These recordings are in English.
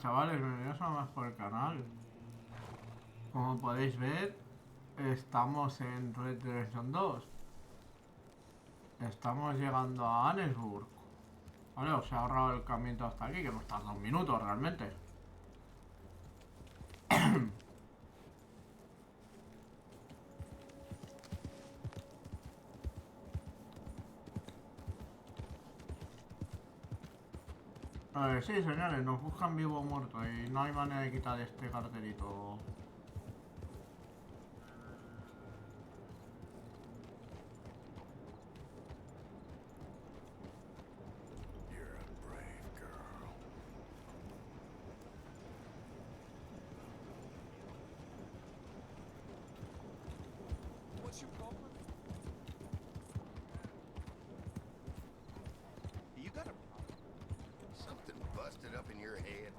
Chavales, bienvenidos a más por el canal. Como podéis ver, estamos en Red Dead Redemption 2. Estamos llegando a Annesburg. Vale, os he ahorrado el camino hasta aquí, que no está 2 minutos realmente. Sí, señores, nos buscan vivo o muerto y no hay manera de quitar este carterito. You're a brave girl. What's your problem? You got a problem? Something busted up in your head.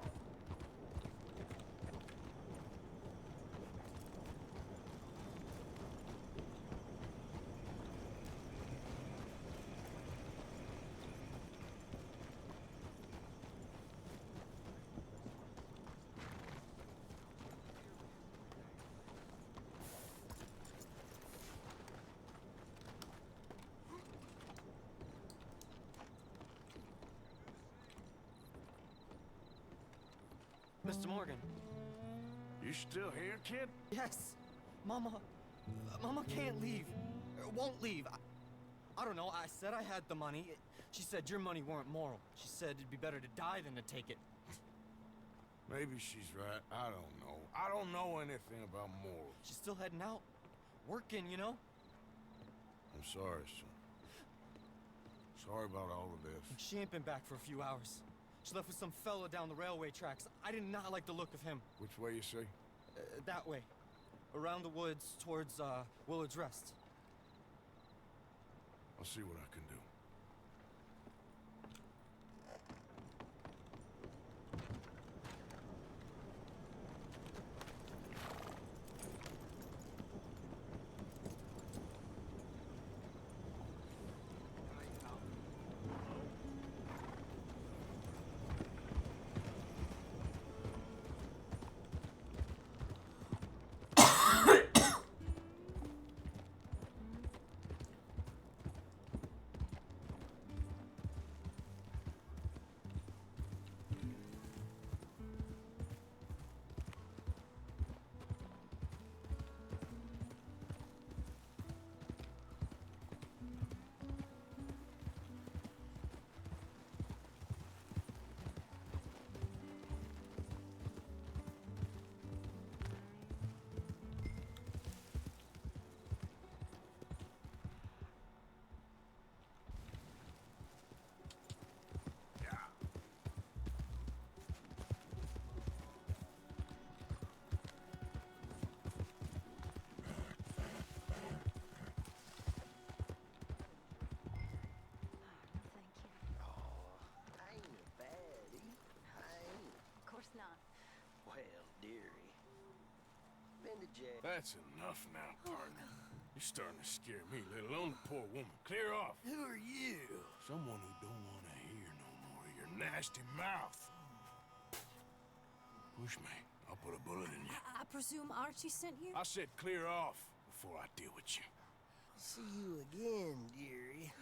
Mr. Morgan. You still here, kid? Yes. Mama. Mama can't leave. Won't leave. I don't know. I said I had the money. She said your money weren't moral. She said it'd be better to die than to take it. Maybe she's right. I don't know. I don't know anything about morals. She's still heading out. Working, you know? I'm sorry, son. Sorry about all of this. She ain't been back for a few hours. She left with some fella down the railway tracks. I did not like the look of him. Which way you say? That way. Around the woods towards, Willard's Rest. I'll see what I can do. That's enough now, partner. You're starting to scare me, let alone the poor woman. Clear off. Who are you? Someone who don't want to hear no more of your nasty mouth. Push me. I'll put a bullet in you. I presume Archie sent you? I said clear off before I deal with you. See you again, dearie.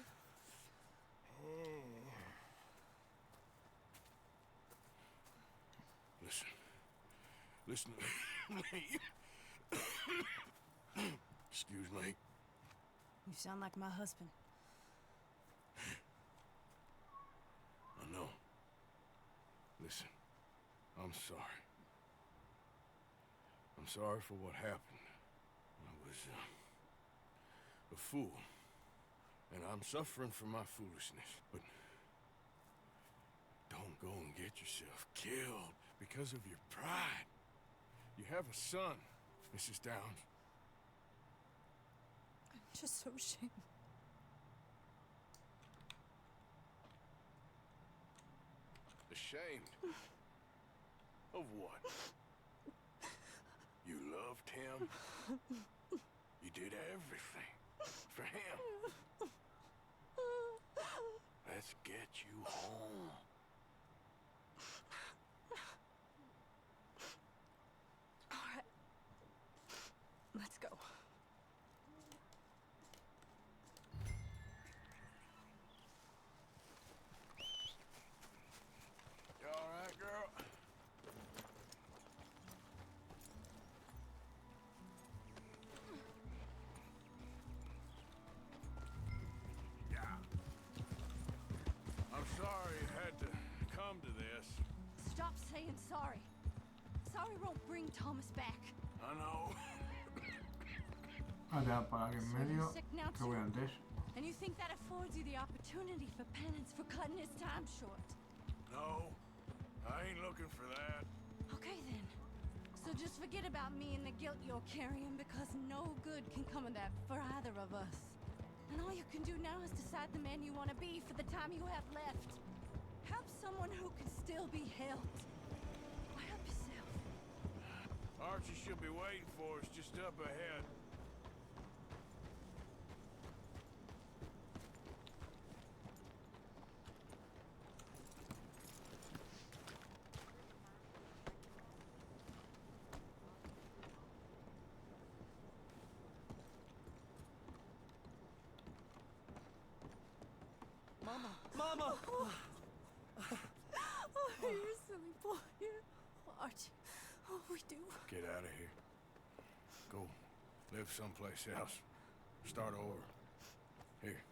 Listen to me. Excuse me. You sound like my husband. I know. Listen, I'm sorry. I'm sorry for what happened. I was, a fool. And I'm suffering for my foolishness. But don't go and get yourself killed because of your pride. You have a son, Mrs. Downs. I'm just so ashamed. Ashamed? Of what? You loved him? You did everything for him. Let's get you home. stop saying sorry. Sorry won't bring Thomas back. I know. Voy a tirar por aquí en So medio. you're sick now Que voy too? antes. And you think that affords you the opportunity for penance for cutting his time short? No, I ain't looking for that. Okay then. So just forget about me and the guilt you're carrying, because no good can come of that for either of us. And all you can do now is decide the man you want to be for the time you have left. Help someone who can still be helped. Or help yourself. Archie should be waiting for us just up ahead. Mama! Mama! Oh, you're a silly boy. Oh, Archie. Oh, we do. Get out of here. Go. Live someplace else. Start over. Here.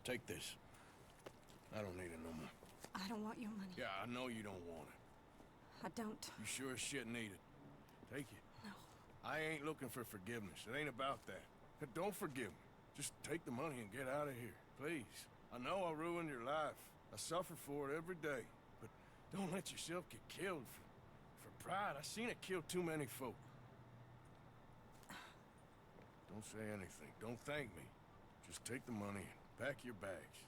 Take this. I don't need it no more. I don't want your money. Yeah, I know you don't want it. I don't. You sure as shit need it. Take it. No. I ain't looking for forgiveness. It ain't about that. Don't forgive me. Just take the money and get out of here. Please. I know I ruined your life. I suffer for it every day. But don't let yourself get killed for pride. I seen it kill too many folk. Don't say anything. Don't thank me. Just take the money and pack your bags.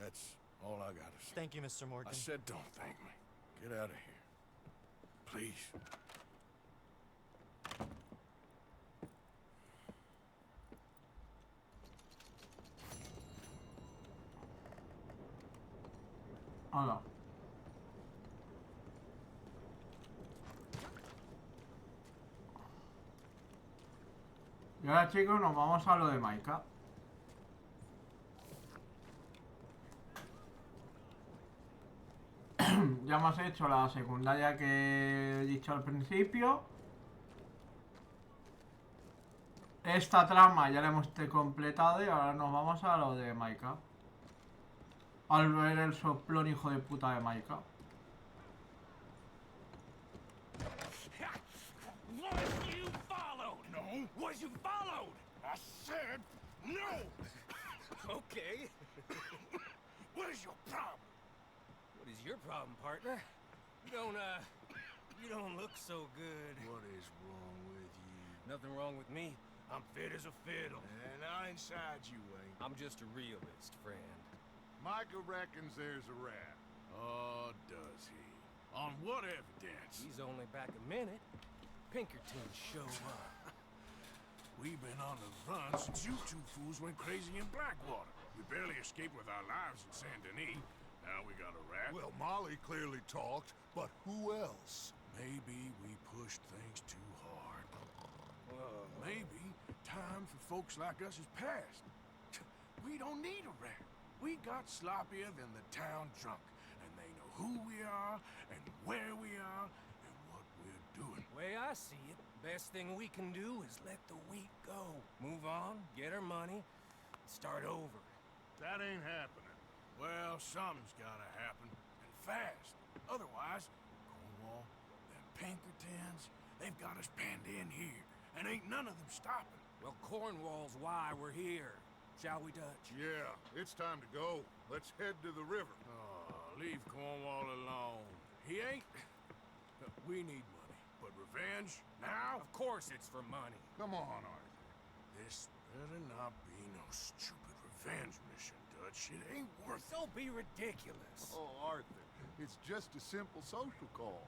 That's all I gotta say. Thank you, Mr. Morgan. I said don't thank me. Get out of here. Please. Hola. Y ahora, chicos, nos vamos a lo de Maika. Ya hemos hecho la secundaria que he dicho al principio. Esta trama ya la hemos completado y ahora nos vamos a lo de Maika. Al ver el soplón hijo de puta de Maika. Was you followed? No. Was you followed? I said no. Okay. What is your problem? What is your problem, partner? You don't look so good. What is wrong with you? Nothing wrong with me. I'm fit as a fiddle. And I inside you ain't. I'm just a realist, friend. Micah reckons there's a rat. Oh, does he? On what evidence? He's only back a minute. Pinkerton show up. We've been on the run since you two fools went crazy in Blackwater. We barely escaped with our lives in Saint Denis. Now we got a rat. Well, Molly clearly talked, but who else? Maybe we pushed things too hard. Maybe time for folks like us is past. We don't need a rat. We got sloppier than the town drunk, and they know who we are, and where we are, and what we're doing. Way I see it, best thing we can do is let the wheat go. Move on, get our money, start over. That ain't happening. Well, something's gotta happen, and fast. Otherwise, Cornwall, them Pinkertons, they've got us penned in here, and ain't none of them stopping. Well, Cornwall's why we're here. Shall we, Dutch? Yeah, it's time to go. Let's head to the river. Oh, leave Cornwall alone. He ain't... We need money, but revenge, now? Of course it's for money. Come on, Arthur. This better not be no stupid revenge mission, Dutch. It ain't worth it. Don't be ridiculous. Oh, Arthur, it's just a simple social call.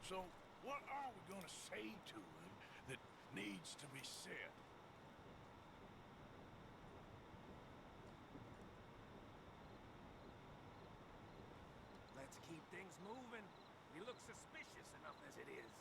So, what are we gonna say to him that needs to be said? Let's keep things moving. We look suspicious enough as it is.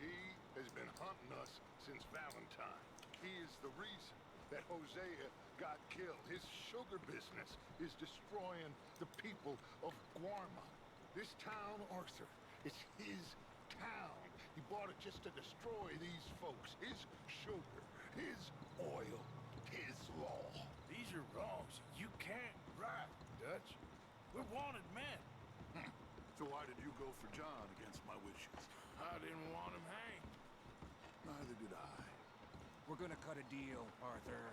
He has been hunting us since Valentine. He is the reason that Hosea got killed. His sugar business is destroying the people of Guarma. This town, Arthur, it's his town. He bought it just to destroy these folks. His sugar, his oil, his law. These are wrongs you can't right, Dutch. We're wanted men. So why did you go for John against my wishes? I didn't want him hanged. Neither did I. We're gonna cut a deal, Arthur.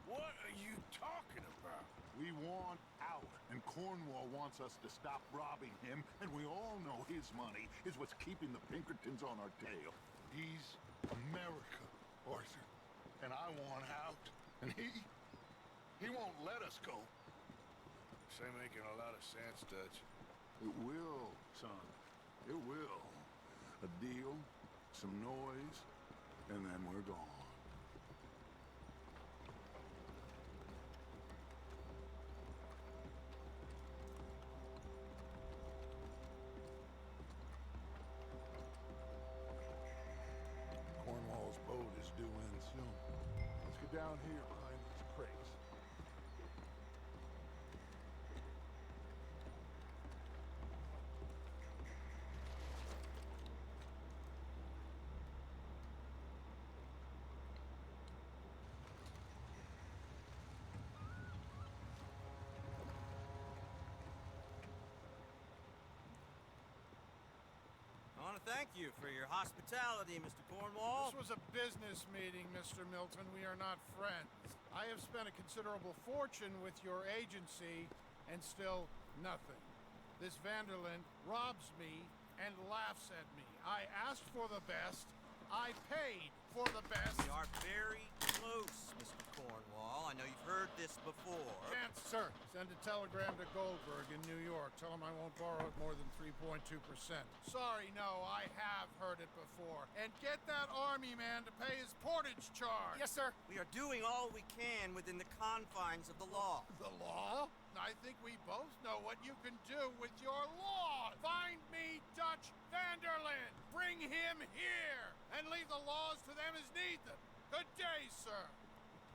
What are you talking about? We want out, and Cornwall wants us to stop robbing him, and we all know his money is what's keeping the Pinkertons on our tail. He's America, Arthur, and I want out, and he won't let us go. This ain't making a lot of sense, Dutch. It will, son. It will. A deal, some noise, and then we're gone. Cornwall's boat is due in soon. Let's get down here behind these crates. I want to thank you for your hospitality, Mr. Cornwall. This was a business meeting, Mr. Milton. We are not friends. I have spent a considerable fortune with your agency, and still nothing. This Vanderlyn robs me and laughs at me. I asked for the best. I paid for the best. We are very close, Mr. Cornwall. I know you've heard this before. Can't, sir. Send a telegram to Goldberg in New York. Tell him I won't borrow it more than 3.2%. Sorry, no, I have heard it before. And get that army man to pay his portage charge. Yes, sir. We are doing all we can within the confines of the law. The law? I think we both know what you can do with your law. Find me Dutch Vanderlyn. Bring him here. And leave the laws to them as need them. Good day, sir.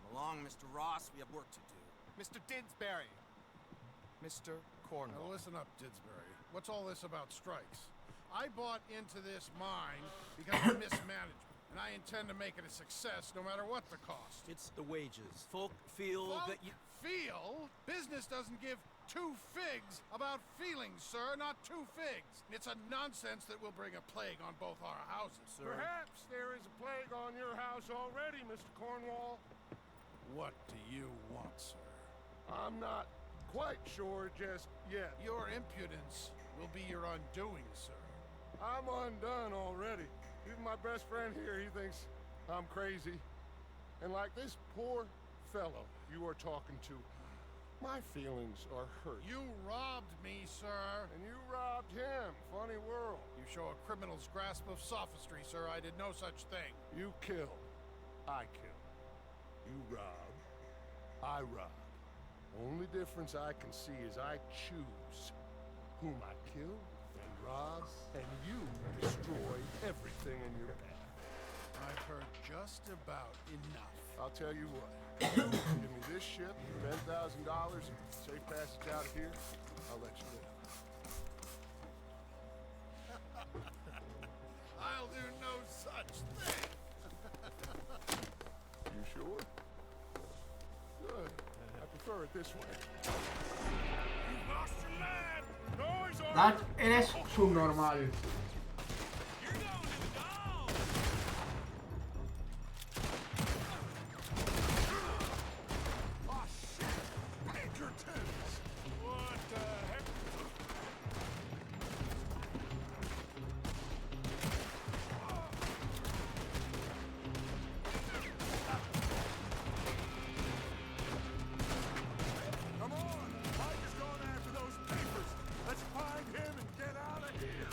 Come along, Mr. Ross. We have work to do. Mr. Didsbury. Mr. Now Cornwall. listen up, Didsbury. What's all this about strikes? I bought into this mine because of mismanagement, and I intend to make it a success no matter what the cost. It's the wages. Folk feel that you... Feel? Business doesn't give two figs about feelings, sir, not two figs. It's a nonsense that will bring a plague on both our houses, sir. Perhaps there is a plague on your house already, Mr. Cornwall. What do you want, sir? I'm not quite sure just yet. Your impudence will be your undoing, sir. I'm undone already. Even my best friend here, he thinks I'm crazy. And like this poor fellow you are talking to, my feelings are hurt. You robbed me, sir. And you robbed him. Funny world. You show a criminal's grasp of sophistry, sir. I did no such thing. You killed. I killed. You robbed. I robbed. Only difference I can see is I choose whom I kill and rob, and you destroy everything in your path. I've heard just about enough. I'll tell you what. Give me this ship, $10,000, and safe passage out of here. I'll let you live. I'll do no such thing. You sure? Good. I prefer it this way. You lost your man! Noise on Dutch, eres subnormal. You're going to the dog! Oh, shit! Pinkertons! What the heck? Come on! Mike is going after those papers! Let's find him and get out of here!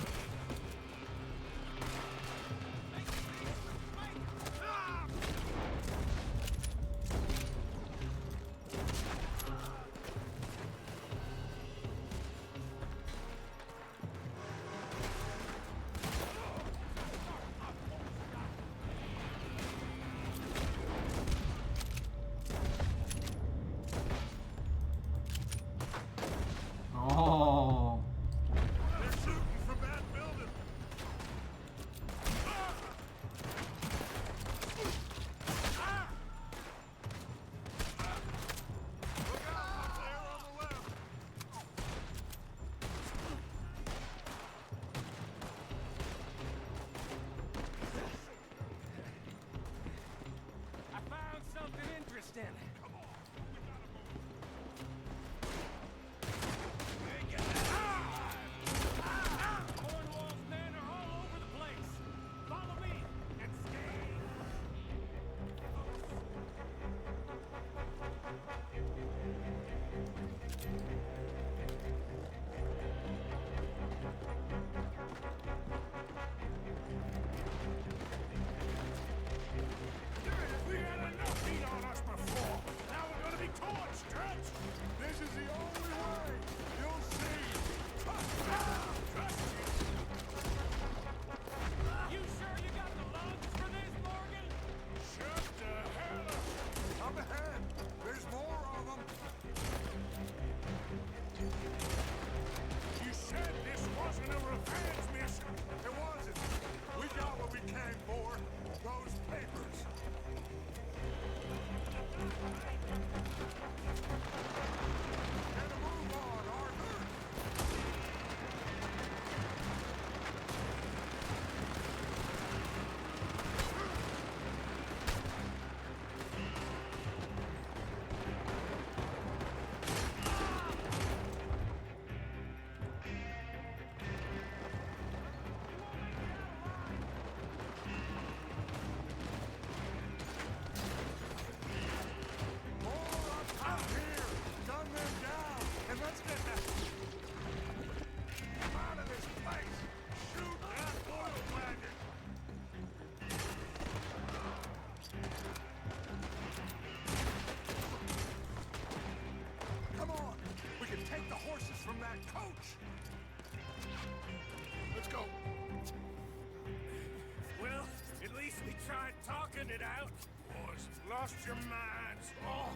spitting it out. Boys, lost your minds. Oh,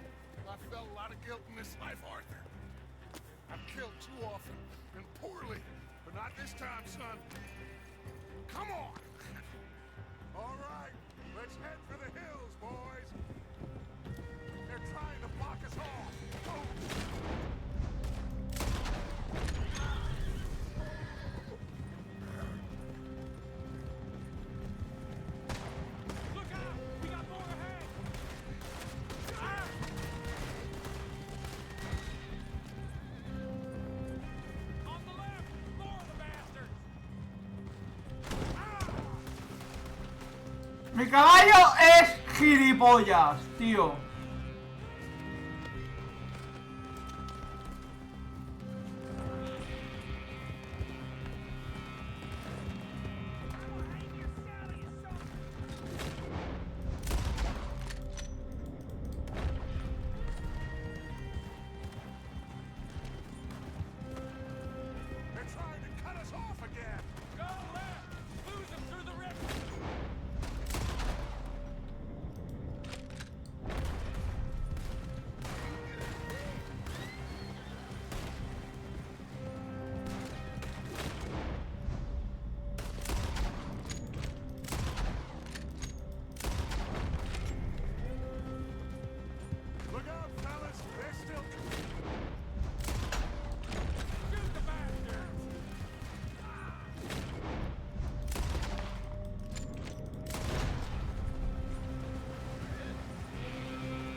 I felt a lot of guilt in this life, Arthur. I've killed too often, and poorly, but not this time, son. Come on! All right, let's head for the hills, boys. They're trying to block us off. Look out! We got more ahead! On the left! More of the bastards! Mi caballo es gilipollas, tío. They're trying to cut us off again. Go left! Lose them through the river! Look out, fellas. They're still... Shoot the bastards!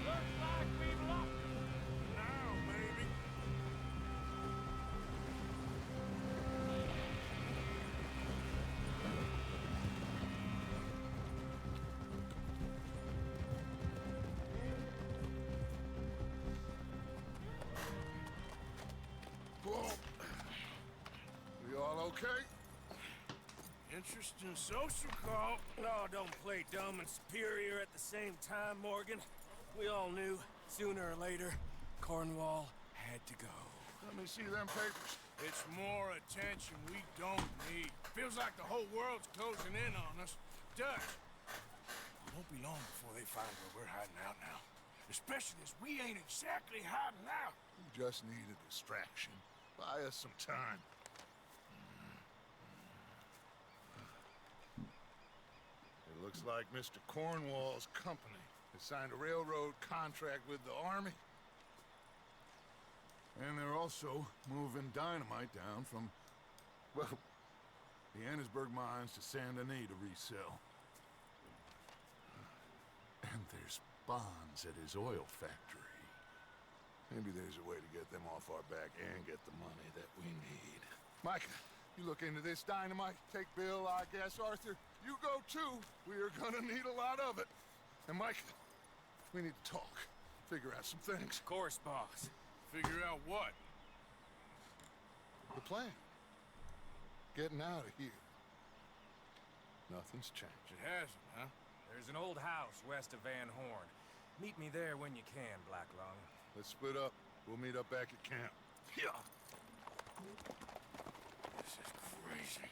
Looks like we've lost them. Now, maybe. Whoa. We all okay? Interesting social call. No, don't play dumb and superior at the same time, Morgan. We all knew, sooner or later, Cornwall had to go. Let me see them papers. It's more attention we don't need. Feels like the whole world's closing in on us. Does. It won't be long before they find where we're hiding out now. Especially as we ain't exactly hiding out. We just need a distraction. Buy us some time. It looks like Mr. Cornwall's company has signed a railroad contract with the army. And they're also moving dynamite down from, well, the Annesburg mines to Saint Denis to resell. And there's bonds at his oil factory. Maybe there's a way to get them off our back and get the money that we need. Micah, you look into this dynamite. Take Bill, I guess. Arthur, you go too. We are gonna need a lot of it. And Micah, we need to talk. Figure out some things. Of course, boss. Figure out what? The plan. Getting out of here. Nothing's changed. It hasn't, huh? There's an old house west of Van Horn. Meet me there when you can, Black Lung. Let's split up. We'll meet up back at camp. Yeah. This is crazy.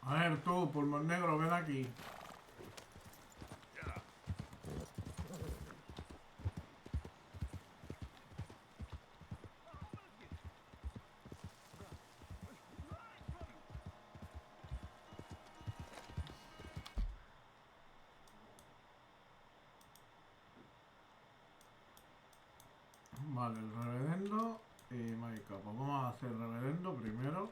A ver tú, pulmón negro, ven aquí. Vale, el reverendo y Maika. Pues vamos a hacer reverendo primero.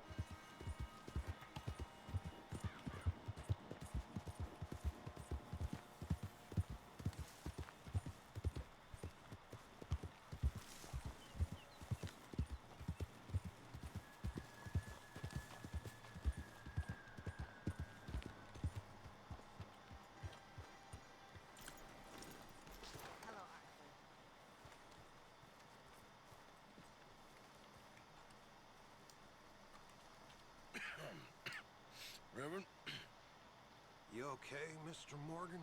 okay, Mr. Morgan?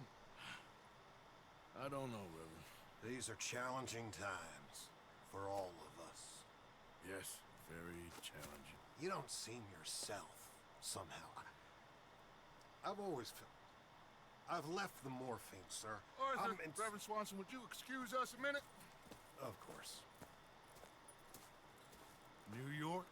I don't know, Reverend. These are challenging times for all of us. Yes, very challenging. You don't seem yourself, somehow. I've always felt... I've left the morphine, sir. Arthur, Reverend Swanson, would you excuse us a minute? Of course. New York.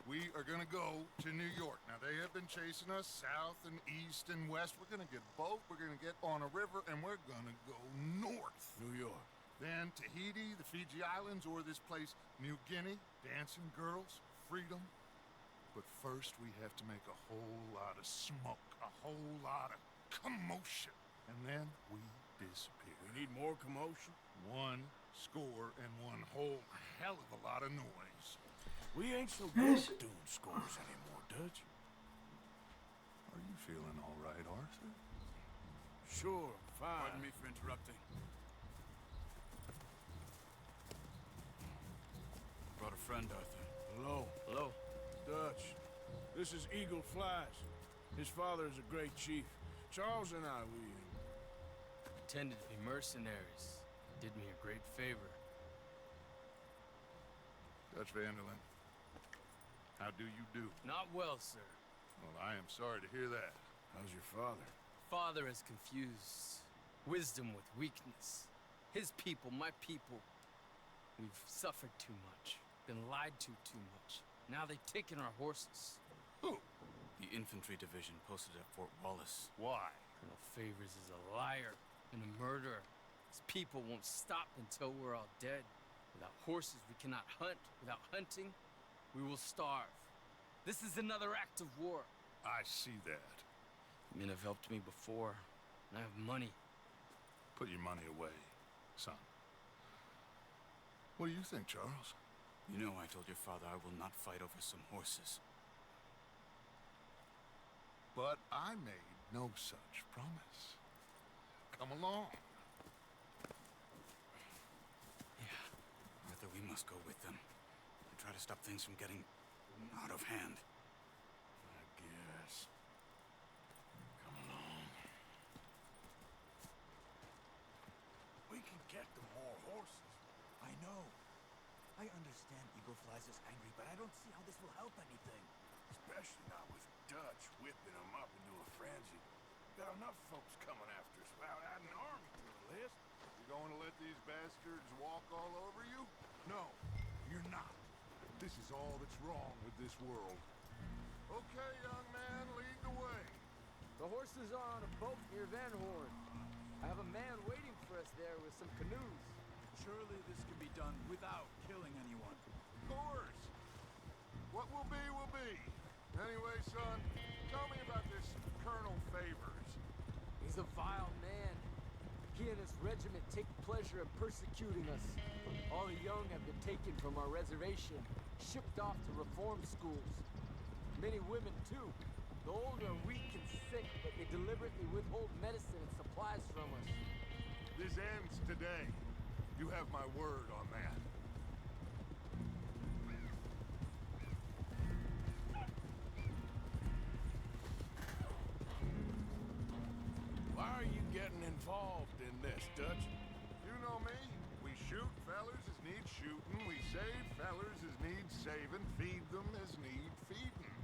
We are gonna go to New York. Now, they have been chasing us south and east and west. We're gonna get a boat, we're gonna get on a river, and we're gonna go north. New York. Then Tahiti, the Fiji Islands, or this place, New Guinea, dancing girls, freedom. But first, we have to make a whole lot of smoke, a whole lot of commotion. And then we disappear. We need more commotion? 1 score and 1 whole hell of a lot of noise. We ain't so good at doing scores anymore, Dutch. Are you feeling all right, Arthur? Sure, fine. Pardon me for interrupting. Brought a friend, Arthur. Hello. Hello. Dutch. This is Eagle Flies. His father is a great chief. Charles and I, we... Pretended to be mercenaries. Did me a great favor. Dutch Vanderlyn, how do you do? Not well, sir. Well, I am sorry to hear that. How's your father? Father has confused wisdom with weakness. His people, my people. We've suffered too much. Been lied to too much. Now they've taken our horses. Who? The infantry division posted at Fort Wallace. Why? Colonel Favors is a liar and a murderer. His people won't stop until we're all dead. Without horses, we cannot hunt. Without hunting, we will starve. This is another act of war. I see that. Men have helped me before, and I have money. Put your money away, son. What do you think, Charles? You know I told your father I will not fight over some horses. But I made no such promise. Come along. Yeah. Arthur, we must go with them. And try to stop things from getting out of hand. I guess. Come along. We can get them more horses. I know. I understand Eagle Flies is angry, but I don't see how this will help anything. Especially not with Dutch whipping them up into a frenzy. Got enough folks coming after us without adding an army to the list. You going to let these bastards walk all over you? No, you're not. This is all that's wrong with this world. Okay, young man, lead the way. The horses are on a boat near Van Horn. I have a man waiting for us there with some canoes. Surely this can be done without killing anyone. Of course. What will be, will be. Anyway, son, tell me about this Colonel Favors. He's a vile man. He and his regiment take pleasure in persecuting us. All the young have been taken from our reservation, shipped off to reform schools. Many women, too. The old are weak and sick, but they deliberately withhold medicine and supplies from us. This ends today. You have my word on that. Why are you getting involved in this, Dutch? You know me. We shoot fellers as need shooting. We save fellers as need saving. Feed them as need feeding.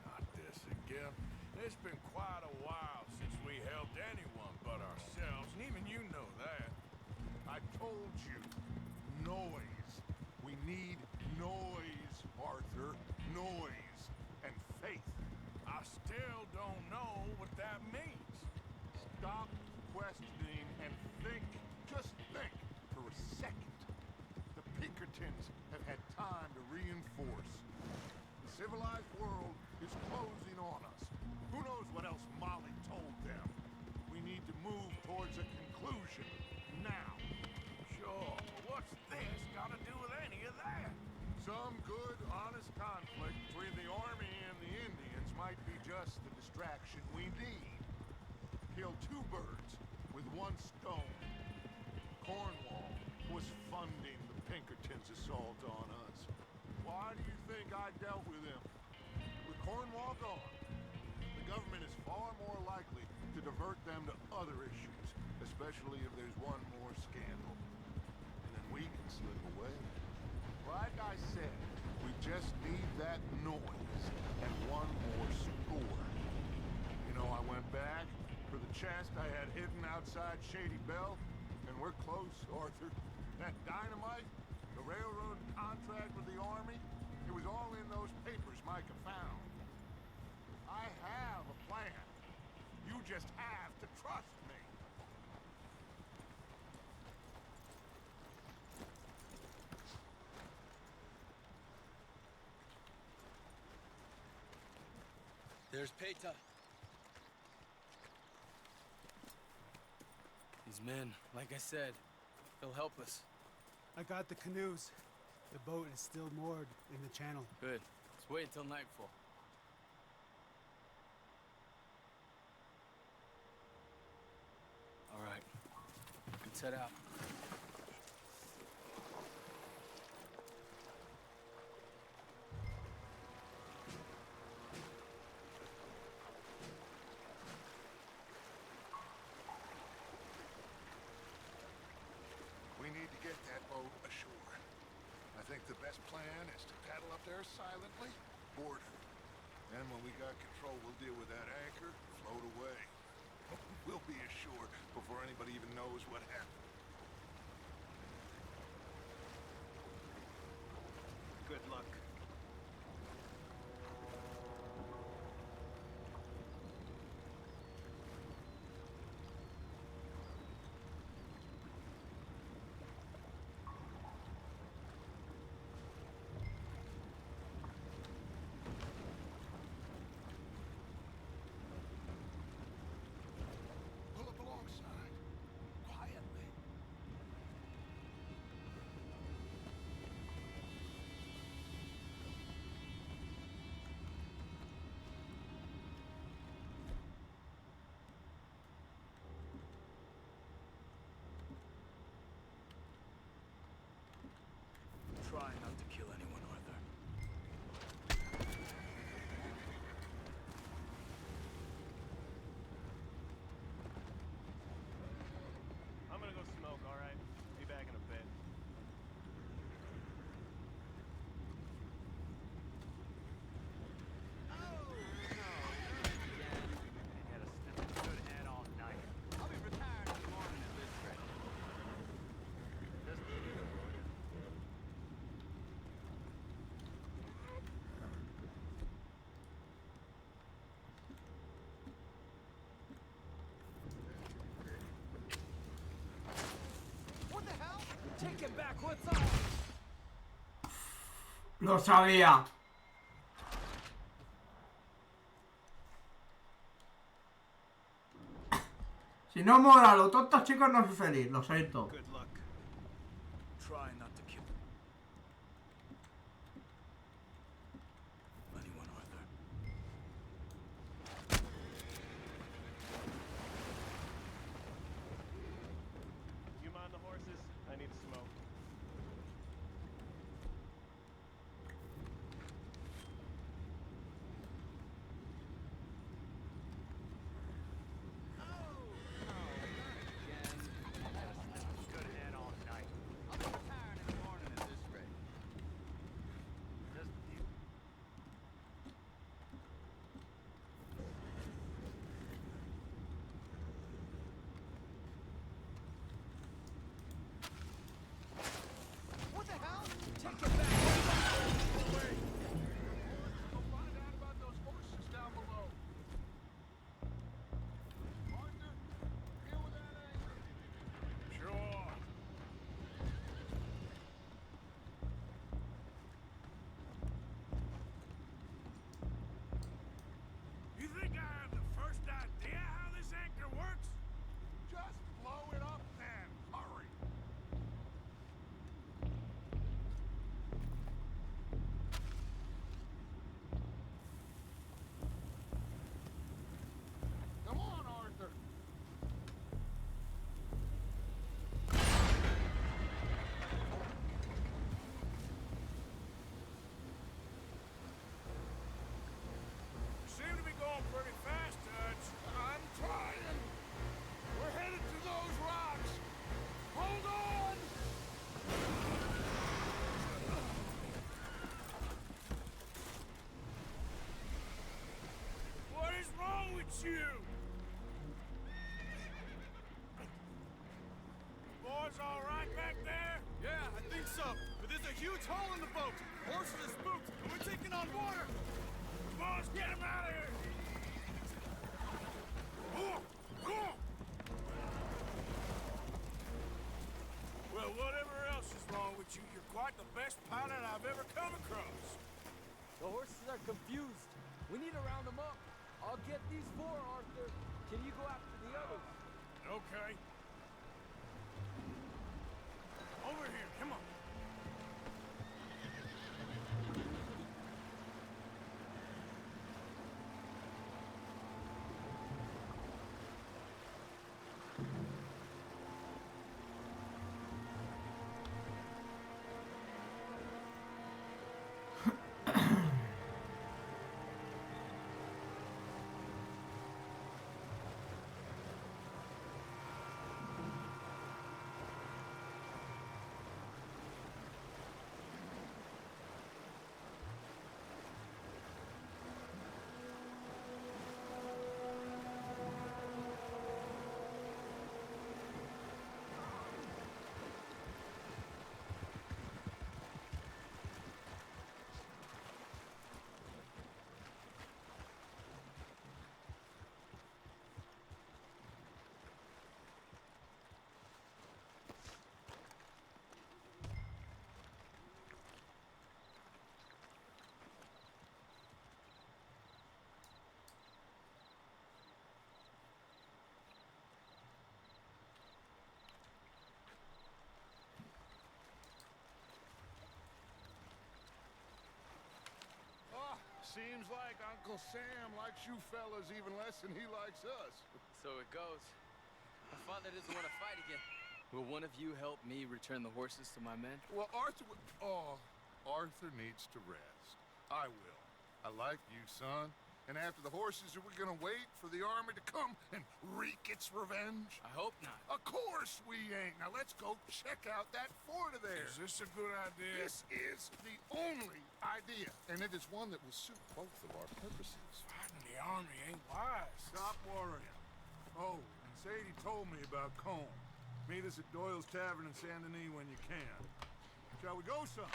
Not this again. It's been quite a while since we helped anyone but ourselves, and even you know that. I told you. Noise. We need noise, Arthur. Noise. And faith. I still don't know what that means. Stop questioning and think. Just think for a second. The Pinkertons have had time to reinforce. The civilized world is closing on us. Who knows what else Molly told them? We need to move towards a conclusion now. Sure, but what's this got to do with any of that? Some good, honest conflict between the army and the Indians might be just the distraction we need. Kill two birds with one stone. Cornwall was funding the Pinkertons' assault on us. Why do you think I dealt with him? With Cornwall gone, the government is far more likely to divert them to other issues, especially if there's one more scandal. And then we can slip away. Like I said, we just need that noise and one more score. You know, I went back for the chest I had hidden outside Shady Belle, and we're close, Arthur. That dynamite, the railroad contract with the army, it was all in those papers Micah found. I have a plan. You just have to trust me. There's Peta. These men, like I said, they'll help us. I got the canoes. The boat is still moored in the channel. Good. Let's wait until nightfall. All right. Let's head out. We need to get that boat ashore. I think the best plan is to paddle up there silently, board her. Then when we got control, we'll deal with that anchor, float away. We'll be ashore before anybody even knows what happened. Good luck. Pull up alongside, quietly. Try not to kill anyone, Arthur. I'm gonna go smoke, alright? Be back in a bit. Had a sniffing good head all night. I'll be retired in the morning at this rate. Just What the hell? Take it back, what's up? Lo sabía. Si no mola lo tontos, chicos, no soy feliz. Lo siento. good luck. Try not to kill anyone, Arthur. You mind the horses? I need to smoke. Good head all night. I'll be retired in the morning It's you! Boys all right back there? Yeah, I think so. But there's a huge hole in the boat. Horses are spooked, and we're taking on water. Boys, get him out of here! Well, whatever else is wrong with you, you're quite the best pilot I've ever come across. The horses are confused. We need to round them up. I'll get these four, Arthur. Can you go after the others? Okay. Over here, come on. Seems like Uncle Sam likes you fellas even less than he likes us. So it goes. My father doesn't want to fight again. Will one of you help me return the horses to my men? Well, Arthur... Arthur needs to rest. I will. I like you, son. And after the horses, are we gonna wait for the army to come and wreak its revenge? I hope not. Of course we ain't. Now let's go check out that fort of theirs. Is this a good idea? This is the only idea, and it is one that will suit both of our purposes. Fighting the army ain't wise. Stop worrying. Oh, and Sadie told me about Combe. Meet us at Doyle's Tavern in Saint Denis when you can. Shall we go, son?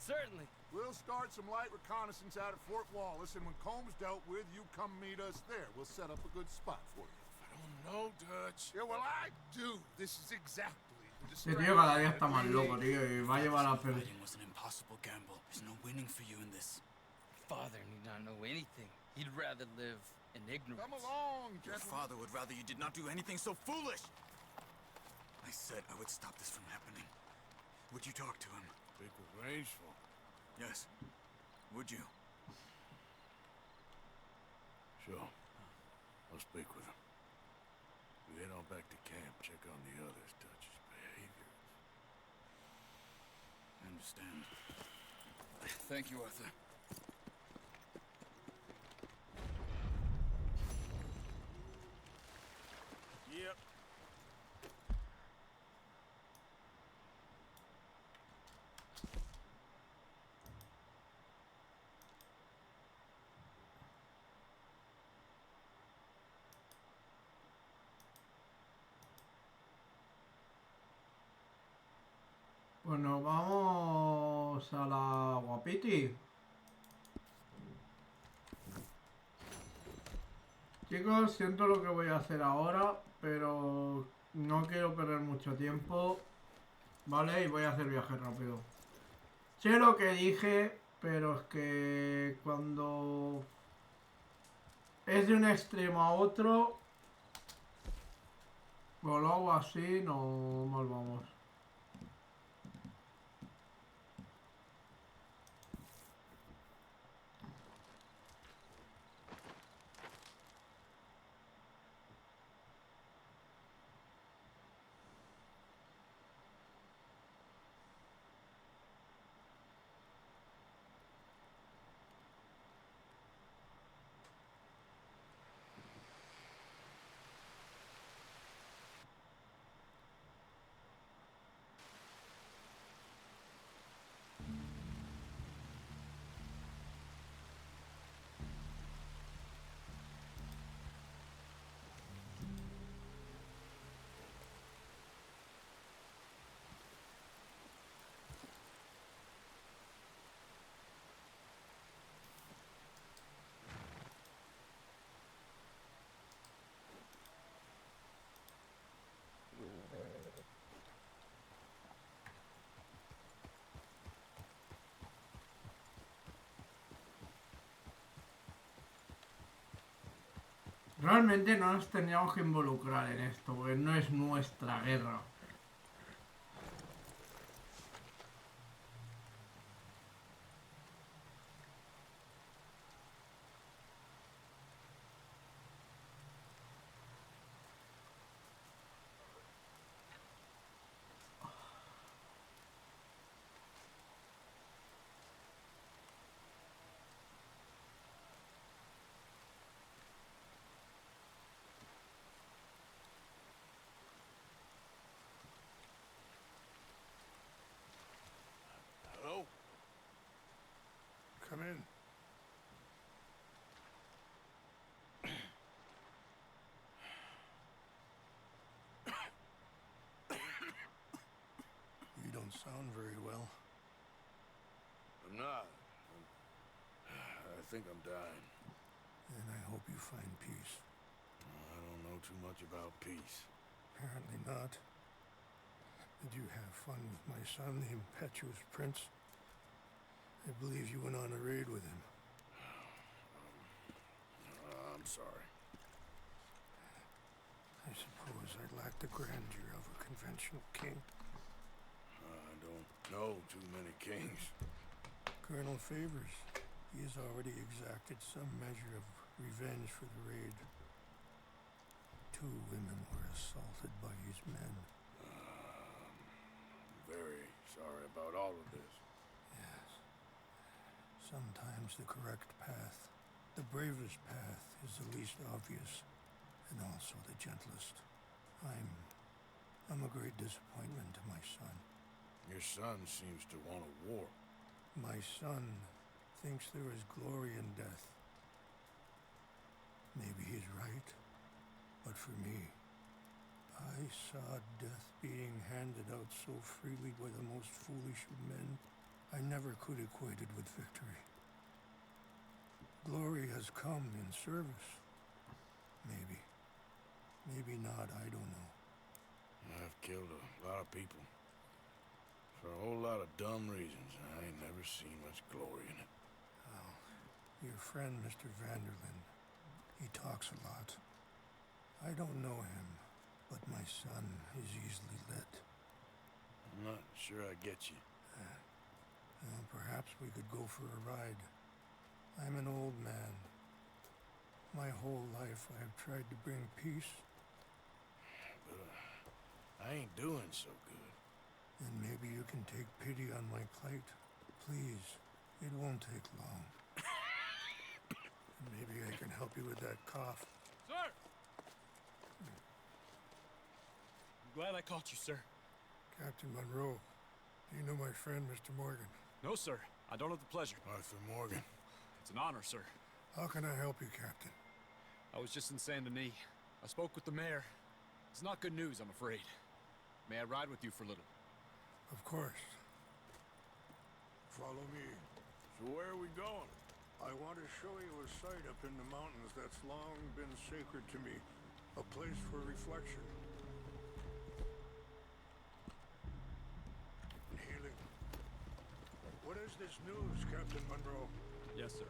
Certainly. We'll start some light reconnaissance out at Fort Wallace, and when Combs dealt with, you come meet us there. We'll set up a good spot for you. I don't know, Dutch. Yeah, well, I do. This is exactly the Este tío cada día está más loco, tío, y va a llevar a perder. Fighting was an impossible gamble. There's no winning for you in this. Father need not know anything. He'd rather live in ignorance. Come along, Your gentlemen. father would rather you did not do anything so foolish. I said I would stop this from happening. Would you talk to him? Speak with Rangeful. Yes. Would you? Sure. I'll speak with him. We head on back to camp, check on the others, Dutch's behavior. I understand. Thank you, Arthur. Yep. Pues nos vamos a la Guapiti. Chicos, siento lo que voy a hacer ahora, pero no quiero perder mucho tiempo, ¿vale? Y voy a hacer viaje rápido. Sé lo que dije, pero es que cuando es de un extremo a otro, o lo hago así, no mal vamos. Realmente no nos tendríamos que involucrar en esto, porque no es nuestra guerra. Hello? Come in. You don't sound very well. I'm not. I think I'm dying. And I hope you find peace. I don't know too much about peace. Apparently not. Did you have fun with my son, the impetuous prince? I believe you went on a raid with him. I'm sorry. I suppose I lack the grandeur of a conventional king. I don't know too many kings. Colonel Favors, he has already exacted some measure of revenge for the raid. 2 women were assaulted by his men. Very sorry about all of this. Yes. Sometimes the correct path, the bravest path, is the least obvious, and also the gentlest. I'm a great disappointment to my son. Your son seems to want a war. My son thinks there is glory in death. Maybe he's right, but for me, I saw death being handed out so freely by the most foolish of men, I never could equate it with victory. Glory has come in service. Maybe. Maybe not, I don't know. I've killed a lot of people. For a whole lot of dumb reasons. I ain't never seen much glory in it. Well, your friend, Mr. Vanderlyn, he talks a lot. I don't know him, but my son is easily led. I'm not sure I get you. Well, perhaps we could go for a ride. I'm an old man. My whole life I have tried to bring peace. But I ain't doing so good. Then maybe you can take pity on my plight. Please, it won't take long. Maybe I can help you with that cough. Sir! I'm glad I caught you, sir. Captain Monroe, do you know my friend, Mr. Morgan? No, sir. I don't have the pleasure. Arthur Morgan. It's an honor, sir. How can I help you, Captain? I was just in Saint Denis. I spoke with the mayor. It's not good news, I'm afraid. May I ride with you for a little? Of course. Follow me. So where are we going? I want to show you a site up in the mountains that's long been sacred to me. A place for reflection. And healing. What is this news, Captain Monroe? Yes, sir.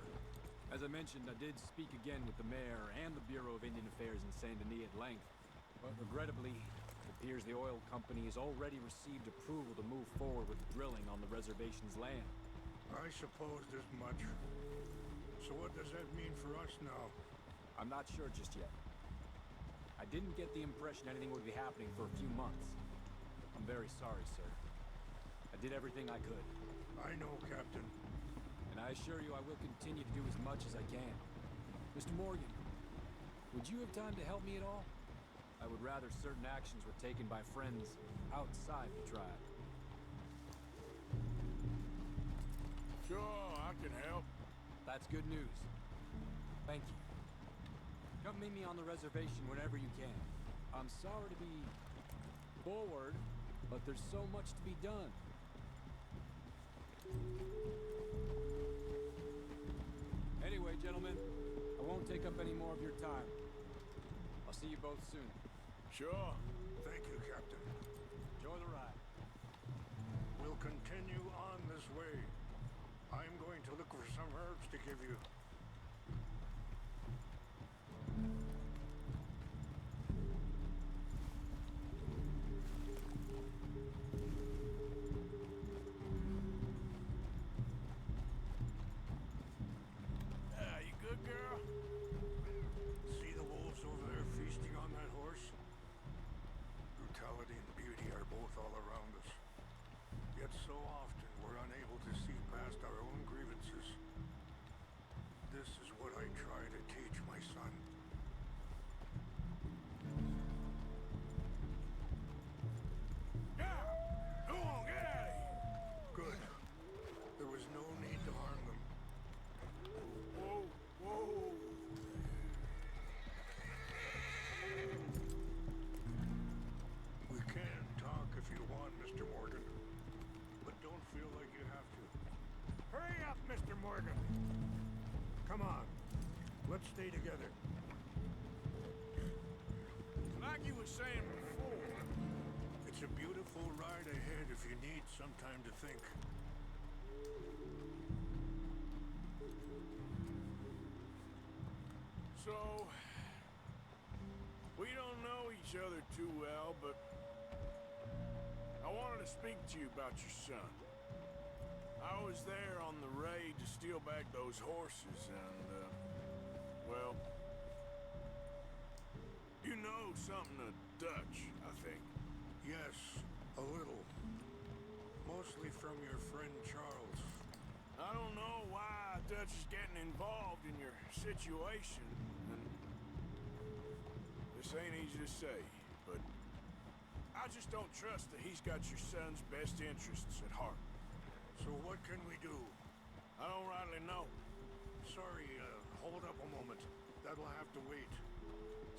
As I mentioned, I did speak again with the mayor and the Bureau of Indian Affairs in Saint Denis at length. But regrettably, it appears the oil company has already received approval to move forward with drilling on the reservation's land. I supposed as much. So what does that mean for us now? I'm not sure just yet. I didn't get the impression anything would be happening for a few months. I'm very sorry, sir. I did everything I could. I know, Captain. And I assure you I will continue to do as much as I can. Mr. Morgan, would you have time to help me at all? I would rather certain actions were taken by friends outside the tribe. Sure, I can help. That's good news. Thank you. Come meet me on the reservation whenever you can. I'm sorry to be forward, but there's so much to be done. Anyway, gentlemen, I won't take up any more of your time. I'll see you both soon. Sure. Thank you, Captain. Enjoy the ride. We'll continue on this way. I'm going to look for some herbs to give you. that so often we're unable to see past our own grievances. This is what I try to teach my son. Yeah! Go on, get out of here! Good. There was no need to harm them. Whoa, whoa! We can talk if you want, Mr. Morgan. But don't feel like you have to. Hurry up, Mr. Morgan! Come on. Let's stay together. Like you were saying before, It's a beautiful ride ahead if you need some time to think. so... We don't know each other too well, but... I wanted to speak to you about your son. I was there on the raid to steal back those horses, and, well... You know something of Dutch, I think. Yes, a little. Mostly from your friend Charles. I don't know why Dutch is getting involved in your situation, and this ain't easy to say, but I just don't trust that he's got your son's best interests at heart. So what can we do? I don't rightly know. Sorry, hold up a moment. That'll have to wait.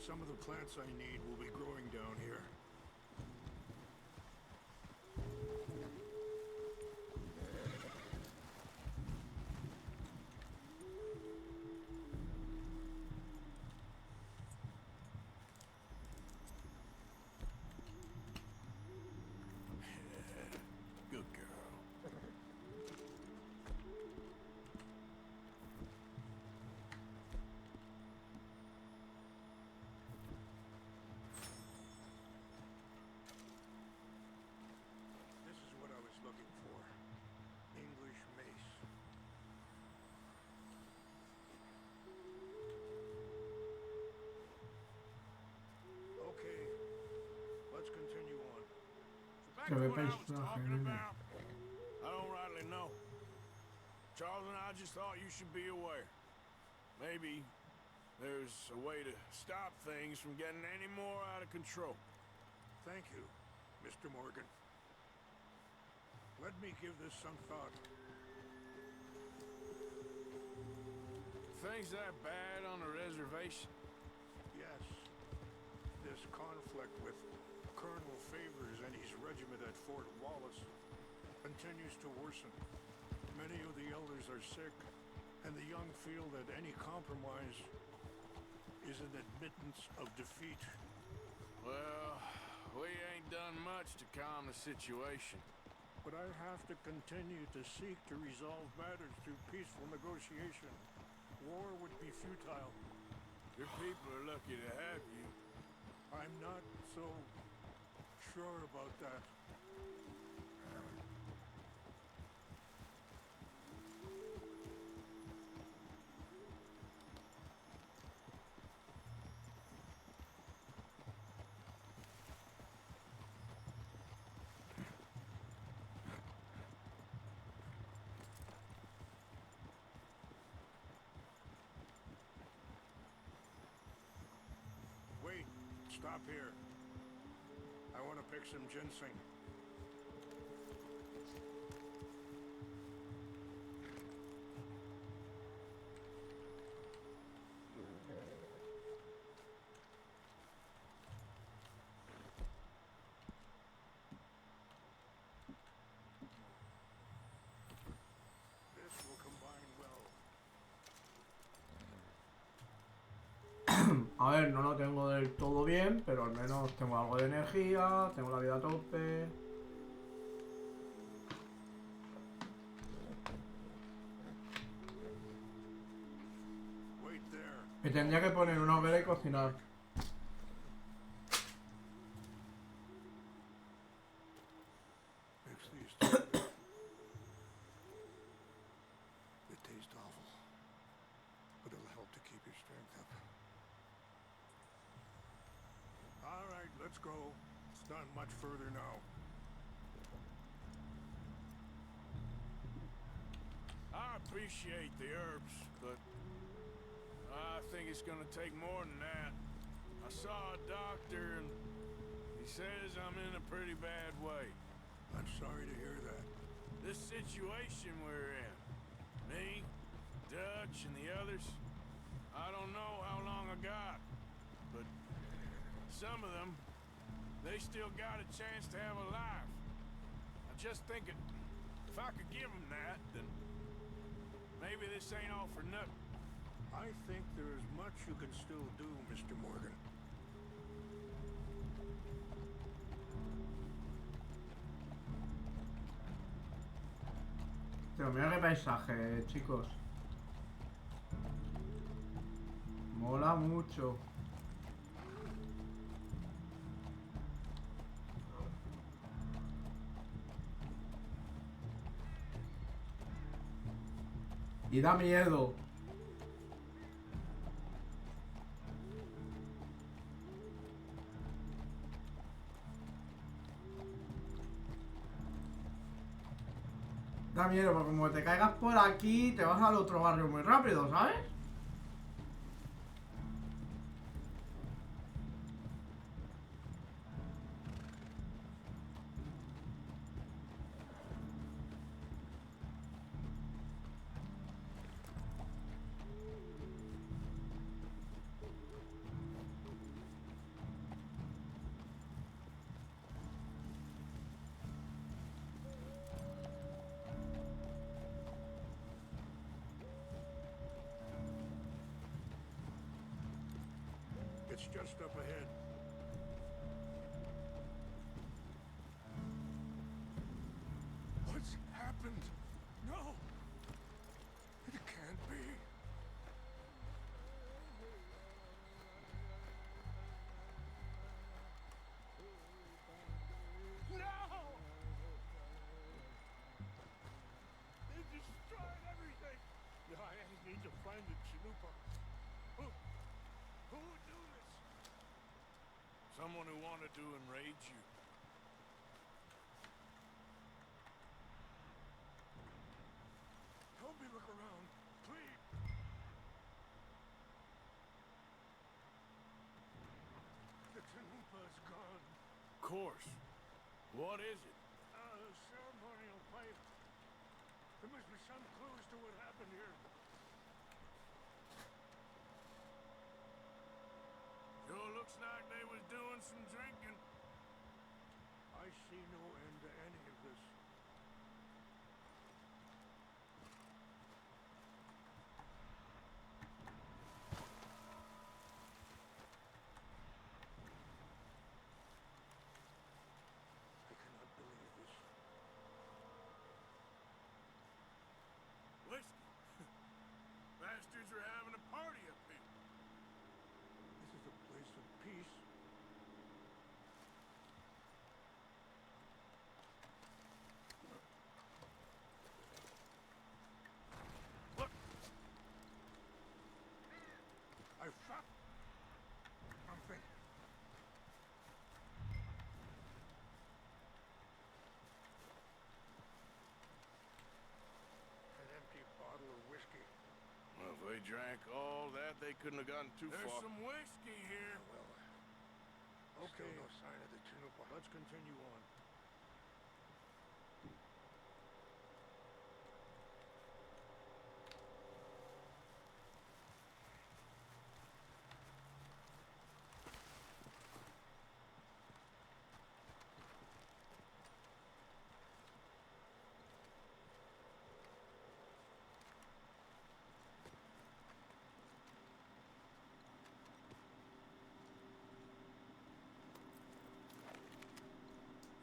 Some of the plants I need will be growing down here. Good girl. This is what I was looking for. English mace. Okay, let's continue on. Back Que to ve what I was personaje, talking nene. about. I don't rightly know. Charles and I just thought you should be aware. Maybe there's a way to stop things from getting any more out of control. Thank you, Mr. Morgan. Let me give this some thought. Things that bad on the reservation? Yes. This conflict with Colonel Favors and his regiment at Fort Wallace continues to worsen. Many of the elders are sick, and the young feel that any compromise is an admittance of defeat. Well, we ain't done much to calm the situation. But I have to continue to seek to resolve matters through peaceful negotiation. War would be futile. Your people are lucky to have you. I'm not so sure about that. Wait, stop here. I want to pick some ginseng. This will combine well. A ver, no lo tengo del todo bien, pero al menos tengo algo de energía, tengo la vida a tope. Wait there. Me tendría que poner una hoguera y cocinar. Mix these together. It tastes awful, but it'll help to keep your strength up. All right, let's go. It's not much further now. appreciate the herbs, but I think it's gonna take more than that. I saw a doctor and he says I'm in a pretty bad way. I'm sorry to hear that. This situation we're in, me, Dutch, and the others, I don't know how long I got, but some of them, they still got a chance to have a life. I'm just thinking, if I could give them that, then maybe this ain't all for nothing. I think there is much you can still do, Mr. Morgan. Pero mira qué paisaje, chicos. Mola mucho. Y da miedo. Da miedo, porque como te caigas por aquí, te vas al otro barrio muy rápido, ¿sabes? It's just up ahead. What's happened? No! It can't be. No! They destroyed everything! I need to find the Chalupa. Who would do this? Someone who wanted to enrage you. Help me look around, please. The Chalupa is gone. Of course. What is it? A ceremonial pipe. There must be some clues to what happened here. Sure looks like they was doing some drinking. I see no end to any of this. I cannot believe this. Whiskey. Bastards are having a party up here. This is a place of peace. Look. I shot something. An empty bottle of whiskey. Well, if they drank all that, they couldn't have gotten too far. There's some whiskey here. Okay. Still no sign of the Chalupa. Let's continue on.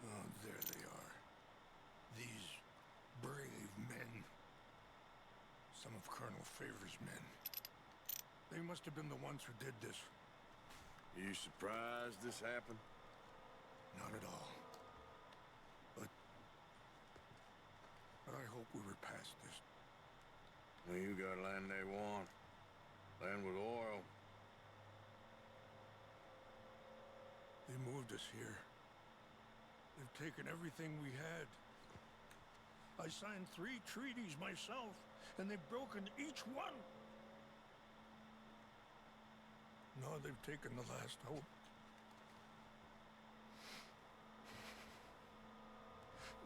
Oh, there they are. These brave men. Some of Colonel Favor's men. They must have been the ones who did this. You surprised this happened? Not at all. But I hope we were past this. Well, you got land they want. Land with oil. They moved us here. They've taken everything we had. I signed 3 treaties myself, and they've broken each one. Now they've taken the last hope.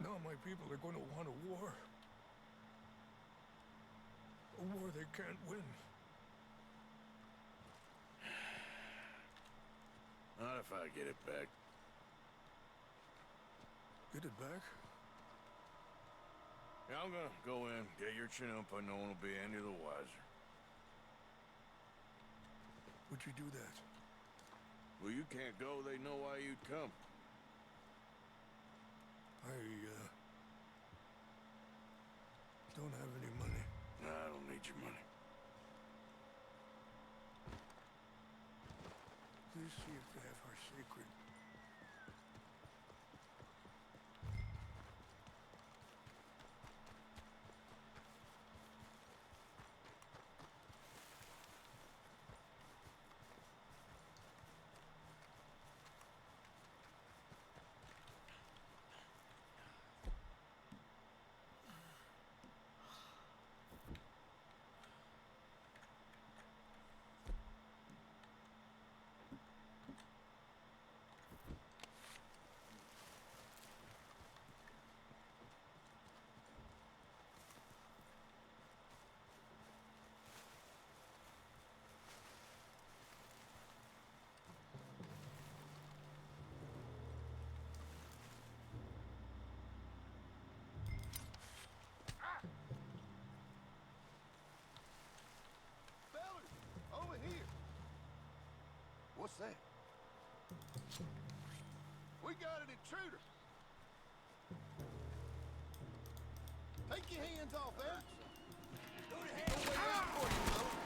Now my people are going to want a war. A war they can't win. Not if I get it back. Get it back? Yeah, I'm gonna go in, get your Chinook, but no one will be any the wiser. Would you do that? Well, you can't go, they know why you'd come. I, don't have any money. Nah, I don't need your money. Please see if they have our sacred. What's that? We got an intruder. Take your hands off there. Go to hell. Wait out for you, Joder.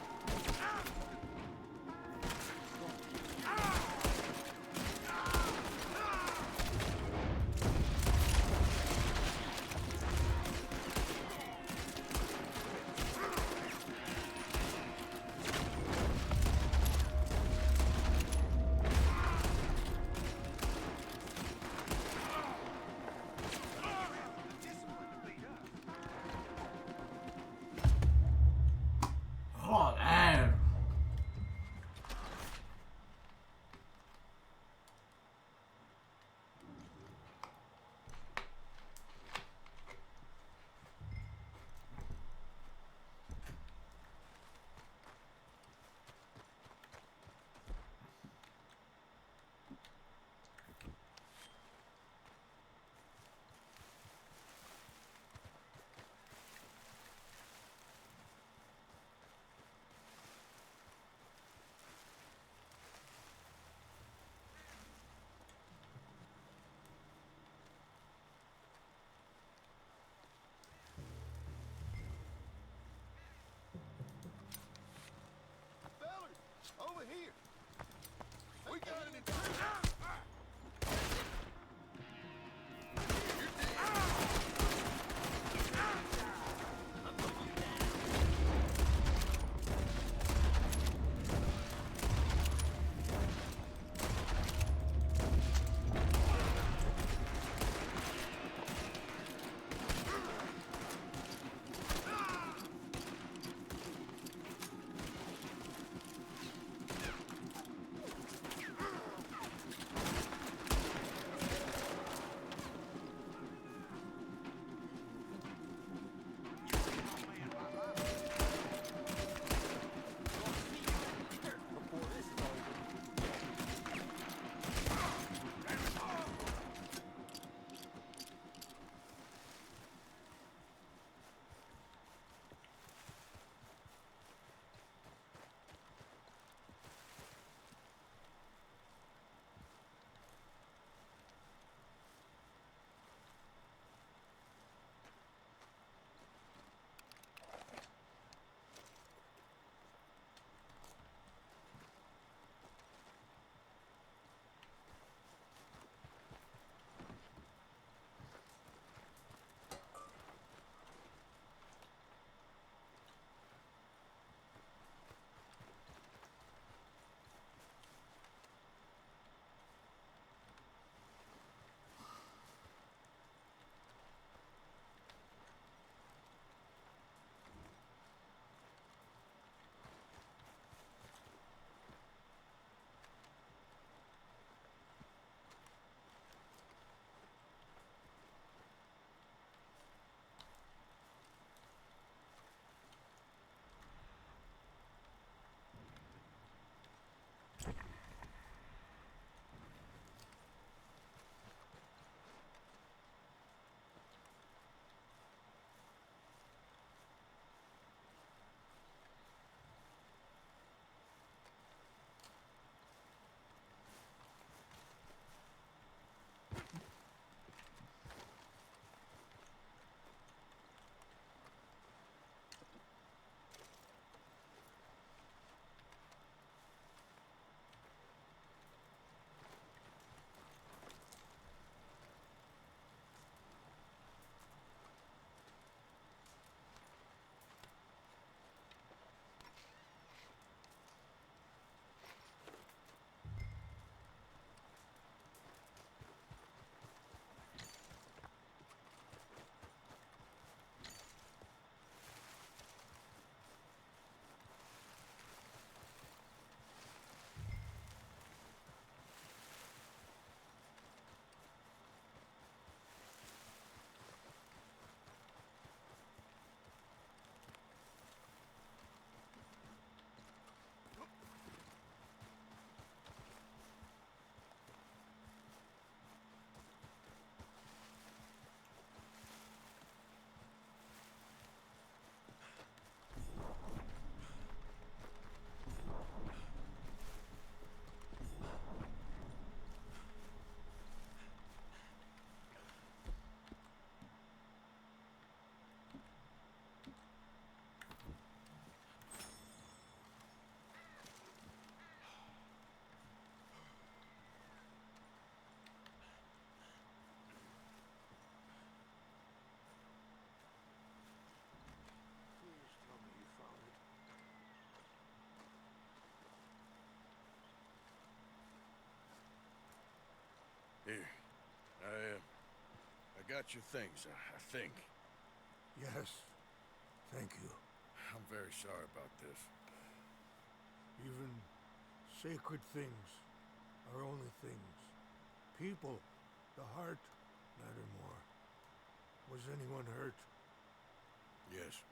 over here. We got an intruder. got your things, I think. Yes. Thank you. I'm very sorry about this. Even sacred things are only things. People, the heart, matter more. Was anyone hurt? Yes.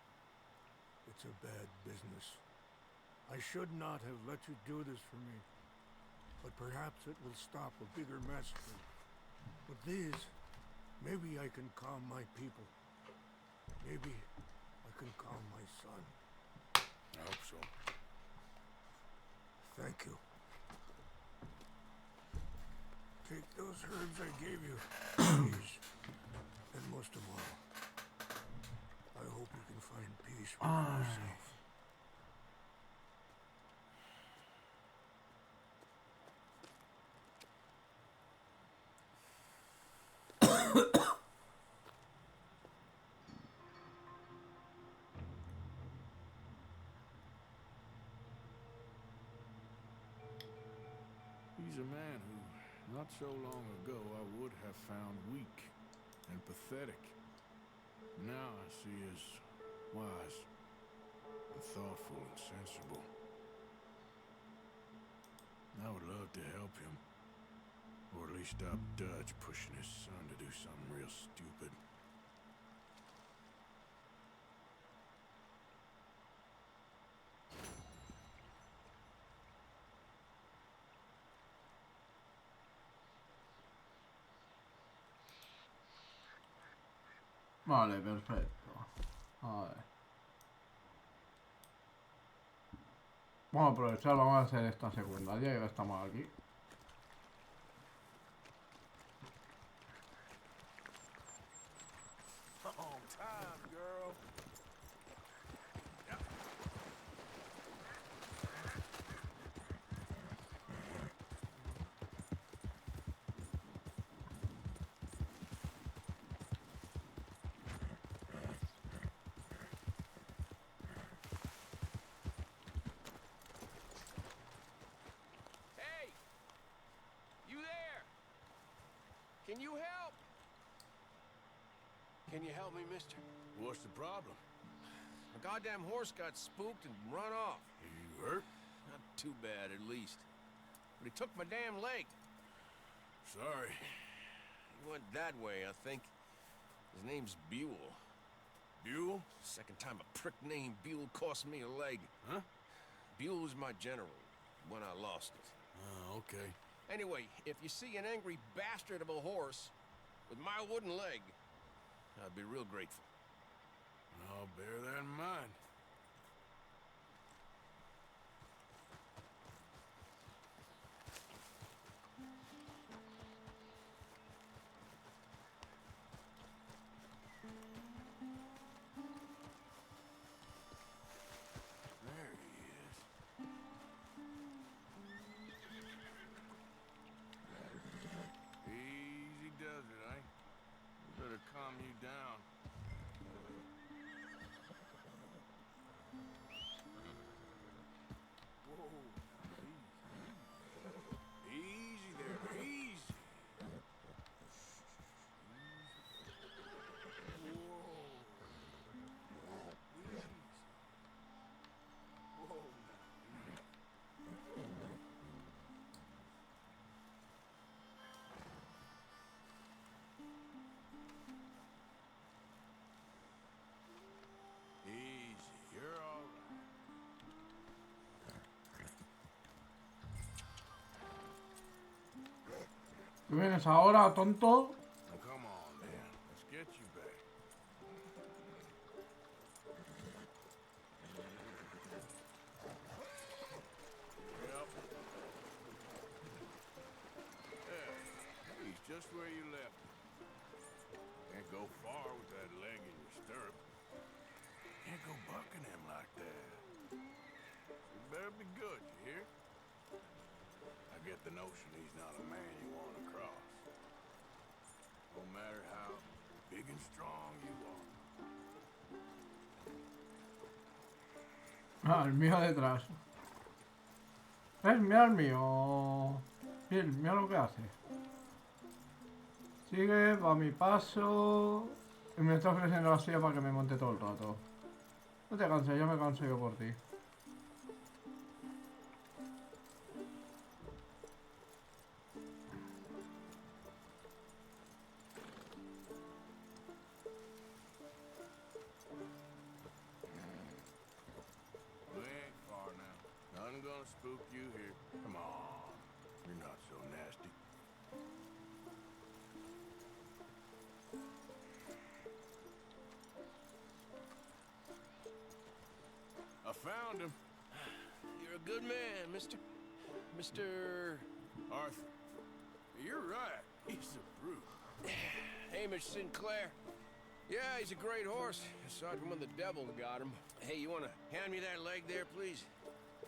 It's a bad business. I should not have let you do this for me. But perhaps it will stop a bigger mess. With these, maybe I can calm my people. Maybe I can calm my son. I hope so. Thank you. Take those herbs I gave you, please. And most of all, I hope you can find peace within yourself. He's a man who, not so long ago, I would have found weak and pathetic. Now I see as wise and thoughtful and sensible. I would love to help him, or at least stop Dutch pushing his son to do something real stupid. Vale, perfecto. A ver. Vamos a aprovechar, vamos a hacer esta secundaria, ya que estamos aquí. On time, girl. Hey! You there? Can you help? Can you help me, mister? What's the problem? A goddamn horse got spooked and run off. You hurt? Not too bad, at least. But he took my damn leg. Sorry. He went that way, I think. His name's Buell. Buell? Second time a prick named Buell cost me a leg. Huh? Buell was my general when I lost it. Oh, okay. Anyway, if you see an angry bastard of a horse with my wooden leg, I'd be real grateful. I'll bear that in mind. There he is. Easy does it, eh? Better calm you down. Whoa, easy. Easy there, easy. Whoa. Whoa, easy, you're all right. ¿Tú vienes ahora, tonto? Now, come on, then. Let's get you back. Yep. There. He's just where you left him. Can't go far with that leg in your stirrup. Can't go bucking him like that. You better be good, you hear? I get the notion he's not a man you want to cross. No matter how big and strong you are. Ah, el mío detrás. Mira el mío. Mira lo que hace. Sigue, va a mi paso. Y me está ofreciendo la silla para que me monte todo el rato. No te canses, ya me canso yo por ti. We ain't far now. Nothing gonna spook you here. Come on. You're not so nasty. I found him. You're a good man, Mr. Arthur. You're right. He's a brute. Hamish Sinclair. Yeah, he's a great horse, aside from when the devil got him. Hey, you wanna hand me that leg there, please?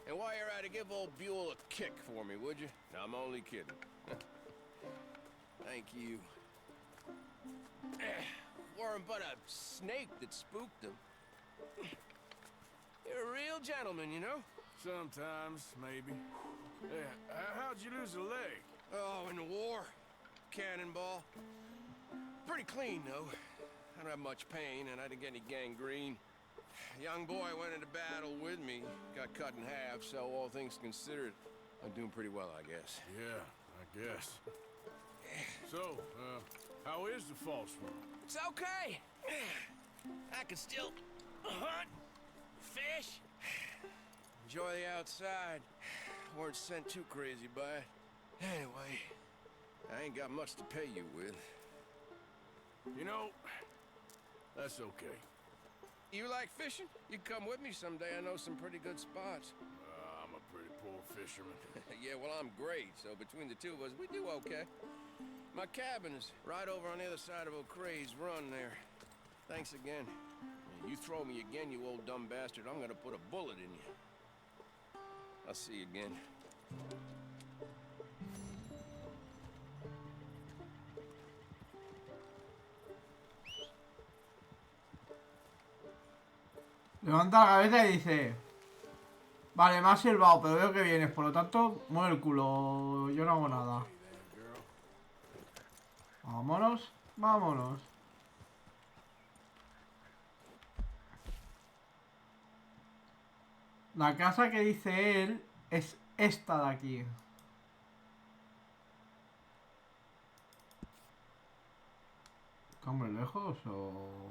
And while you're at it, give old Buell a kick for me, would you? No, I'm only kidding. Thank you. Weren't but a snake that spooked him. You're a real gentleman, you know? Sometimes, maybe. Yeah, how'd you lose a leg? Oh, in the war. Cannonball. Pretty clean, though. I don't have much pain, and I didn't get any gangrene. A young boy went into battle with me, got cut in half, so all things considered, I'm doing pretty well, I guess. Yeah, I guess. So, how is the false one? It's okay. I can still hunt, fish, enjoy the outside. Weren't sent too crazy by it. Anyway, I ain't got much to pay you with. You know, that's okay. You like fishing? You come with me someday. I know some pretty good spots. I'm a pretty poor fisherman. Yeah, well, I'm great, so between the two of us, we do okay. My cabin is right over on the other side of O'Creagh's Run there. Thanks again. You throw me again, you old dumb bastard, I'm gonna put a bullet in you. I'll see you again. Levanta la cabeza y dice: vale, me has silbado, pero veo que vienes, por lo tanto, mueve el culo. Yo no hago nada. Vámonos, vámonos. La casa que dice él es esta de aquí. ¿Está muy lejos o...?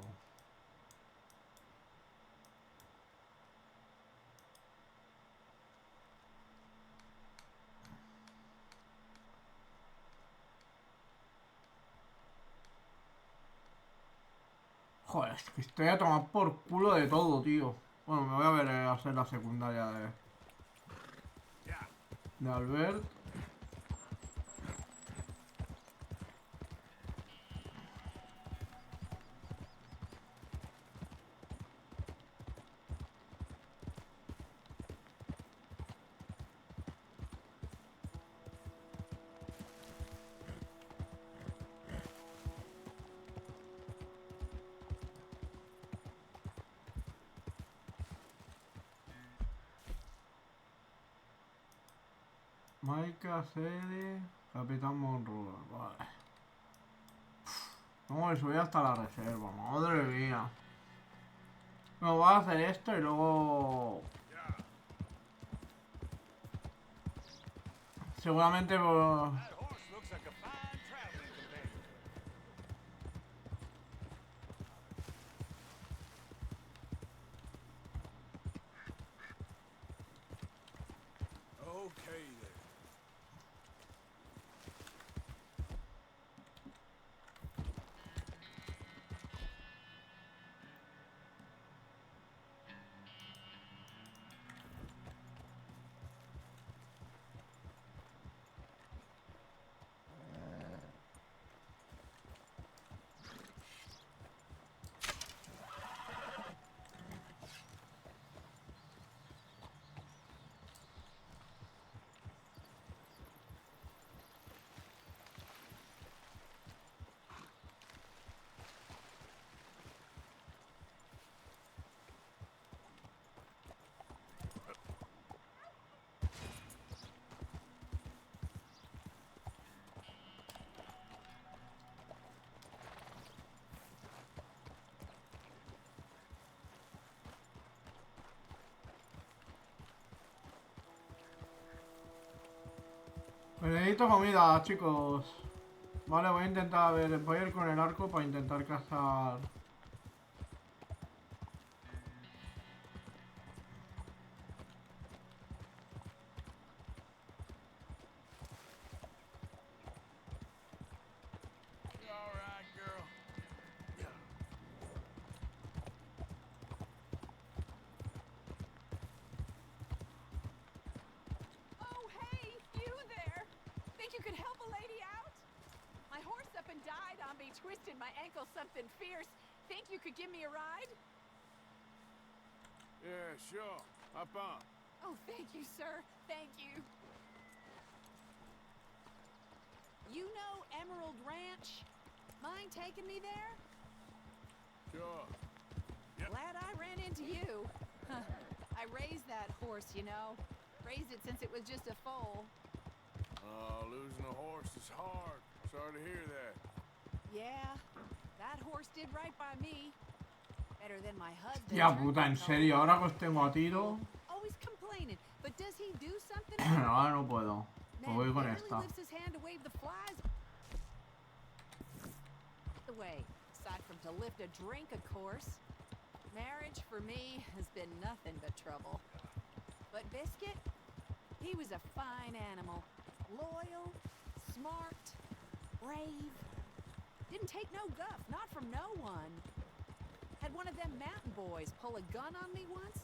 Joder, es que estoy a tomar por culo de todo, tío. Bueno, me voy a ver a hacer la secundaria de Albert. Maika, Cede, Capitán Monroe. Vale. Vamos a subir hasta la reserva, madre mía. No, voy a hacer esto y luego... Seguramente... Okay then. Necesito comida, chicos. Vale, voy a intentar, a ver, voy a ir con el arco para intentar cazar. You all right, girl? Yeah. Oh, hey, you there! Think you could help a lady out? My horse up and died on me, twisted my ankle something fierce. Think you could give me a ride? Yeah, sure. Hop on. Oh, thank you, sir. Thank you. You know Emerald Ranch? Mind taking me there? Sure. Glad I ran into you. Huh. I raised that horse, you know. Raised it since it was just a foal. Losing a horse is hard. Sorry to hear that. Yeah, that horse did right by me. Better than my husband. Tía puta, en serio, ahora que os tengo a tiro. Always complaining, but does he do something? Ahora no puedo. Pues voy con esta. Lifts his hand to wave the flies away. Aside from to lift a drink, of course. Marriage for me has been nothing but trouble. But Biscuit, he was a fine animal. Loyal, smart, brave. Didn't take no guff, not from no one. Had one of them mountain boys pull a gun on me once.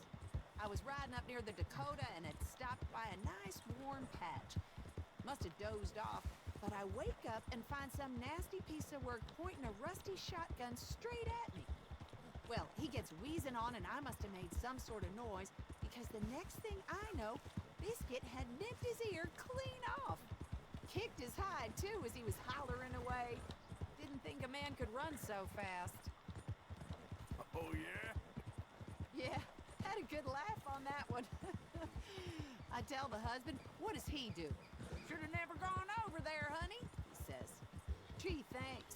I was riding up near the Dakota and had stopped by a nice warm patch. Must have dozed off, but I wake up and find some nasty piece of work pointing a rusty shotgun straight at me. Well, he gets wheezing on and I must have made some sort of noise because the next thing I know, Biscuit had nipped his ear clean off. Kicked his hide, too, as he was hollering away. Didn't think a man could run so fast. Oh, yeah? Yeah, had a good laugh on that one. I tell the husband, what does he do? Should have never gone over there, honey, he says. Gee, thanks.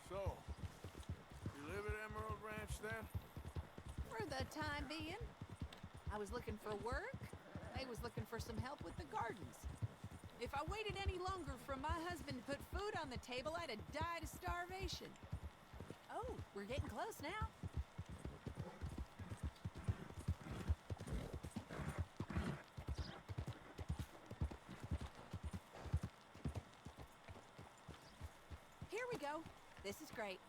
So, you live at Emerald Ranch then? For the time being. I was looking for work. They was looking for some help with the gardens. If I waited any longer for my husband to put food on the table, I'd have died of starvation. Oh, we're getting close now. Here we go. This is great.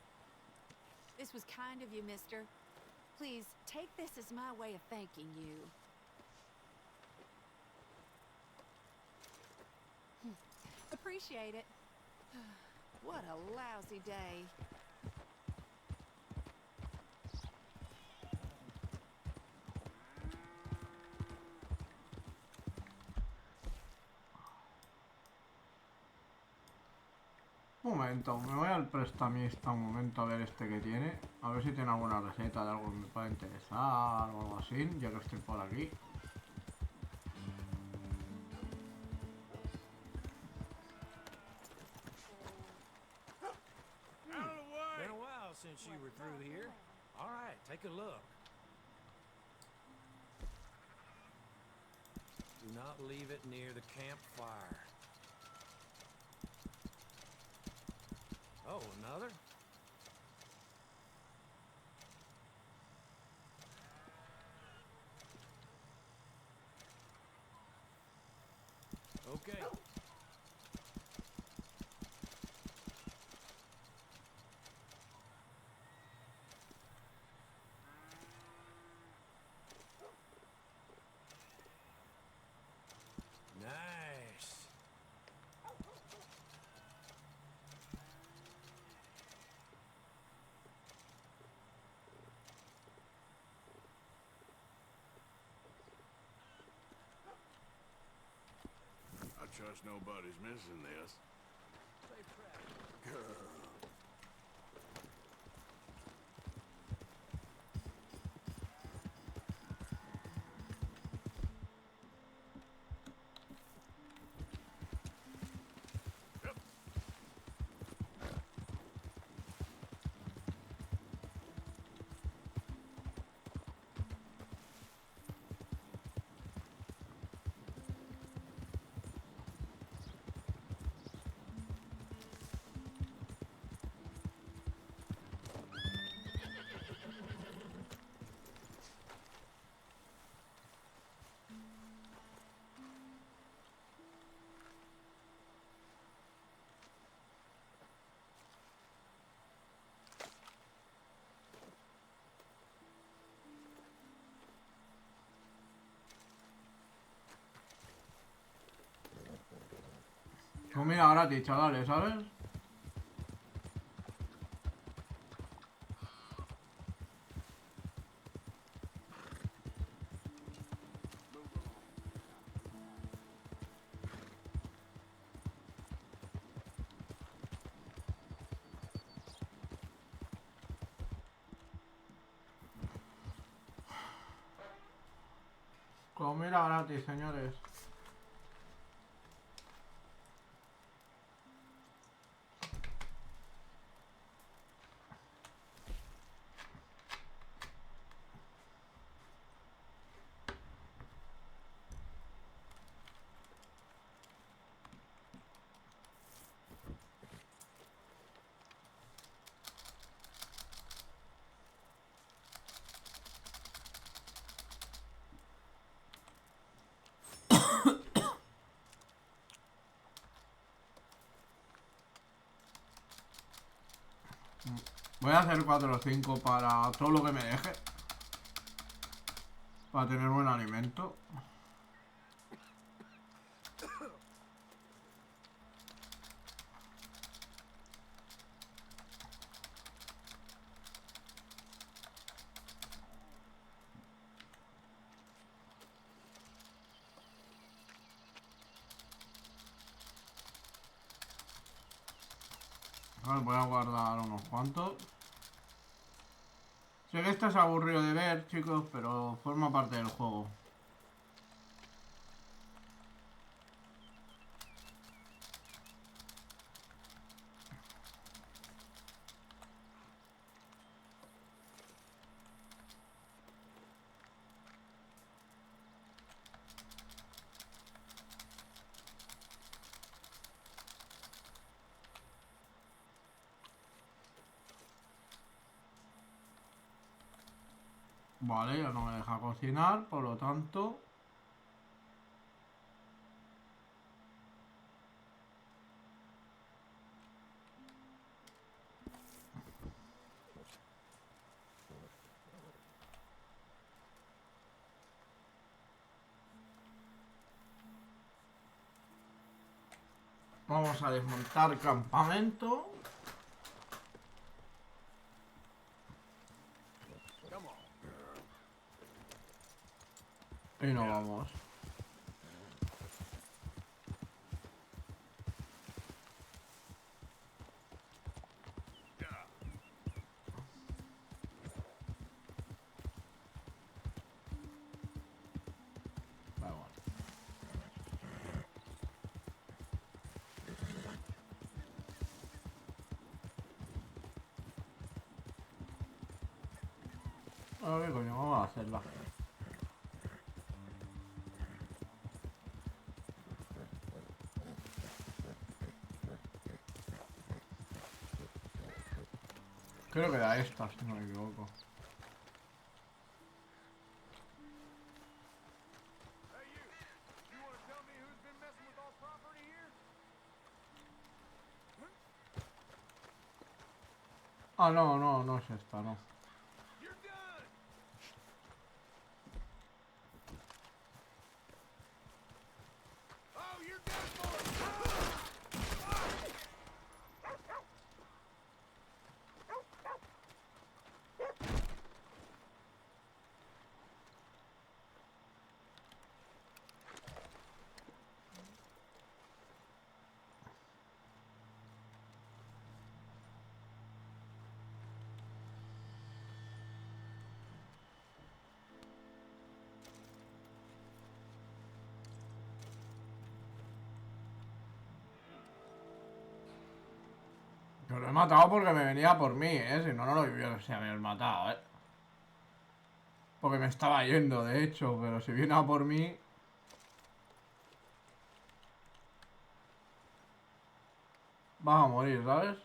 This was kind of you, mister. Please, take this as my way of thanking you. Appreciate it. What a lousy day. Un momento, me voy al prestamista un momento a ver este que tiene. A ver si tiene alguna receta de algo que me pueda interesar o algo así, ya que estoy por aquí. Been a while since you were through here. All right, take a look. Do not leave it near the campfire. Oh, another? Okay. Nice. I trust nobody's missing this. Girl. Comida gratis, chavales, ¿sabes? Comida gratis, señores. Voy a hacer 4 o 5 para todo lo que me deje. Para tener buen alimento. Vale, voy a guardar unos cuantos. Sé que esto es aburrido de ver, chicos, pero forma parte del juego. Vale, ya no me deja cocinar, por lo tanto... Vamos a desmontar campamento. Y nos vamos. A ver, coño, vamos a hacerla. Creo que era esta, si no me equivoco. Ah, no, no, no es esta, no. Pero lo he matado porque me venía por mí, si no, no lo hubiese haber matado, Porque me estaba yendo, de hecho, pero si viene a por mí... Vas a morir, ¿sabes?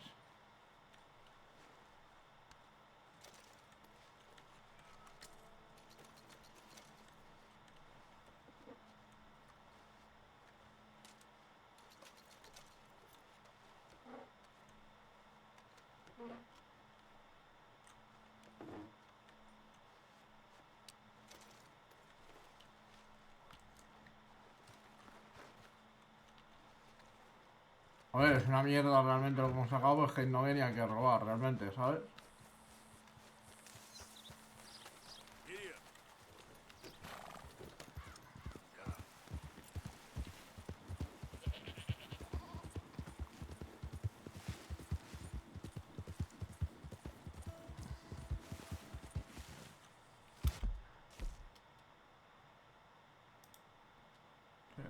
A ver, es una mierda realmente lo que hemos sacado, pues que no venía aquí a robar realmente, ¿sabes? Sí,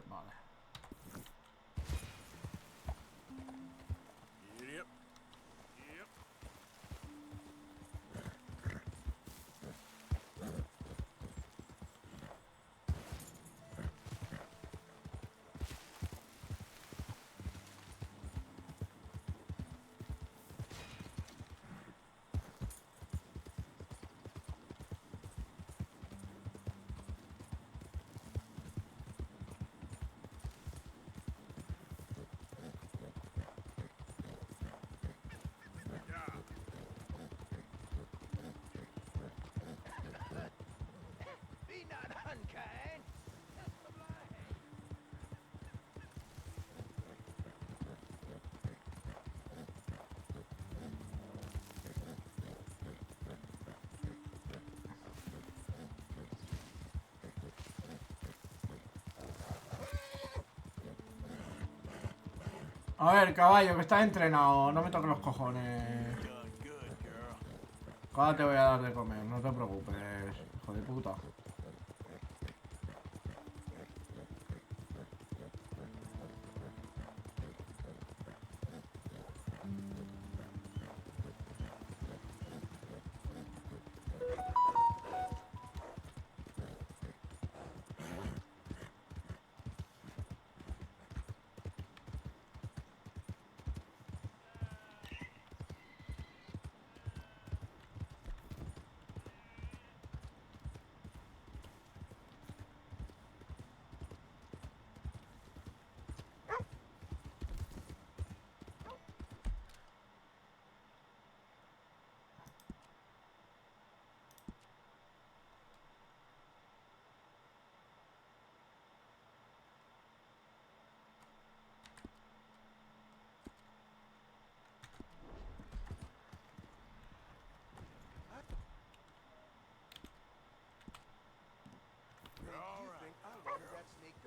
vale. Yep. Yep. Be not unkind. A ver, caballo, que estás entrenado, no me toques los cojones. Ahora te voy a dar de comer, no te preocupes, hijo de puta.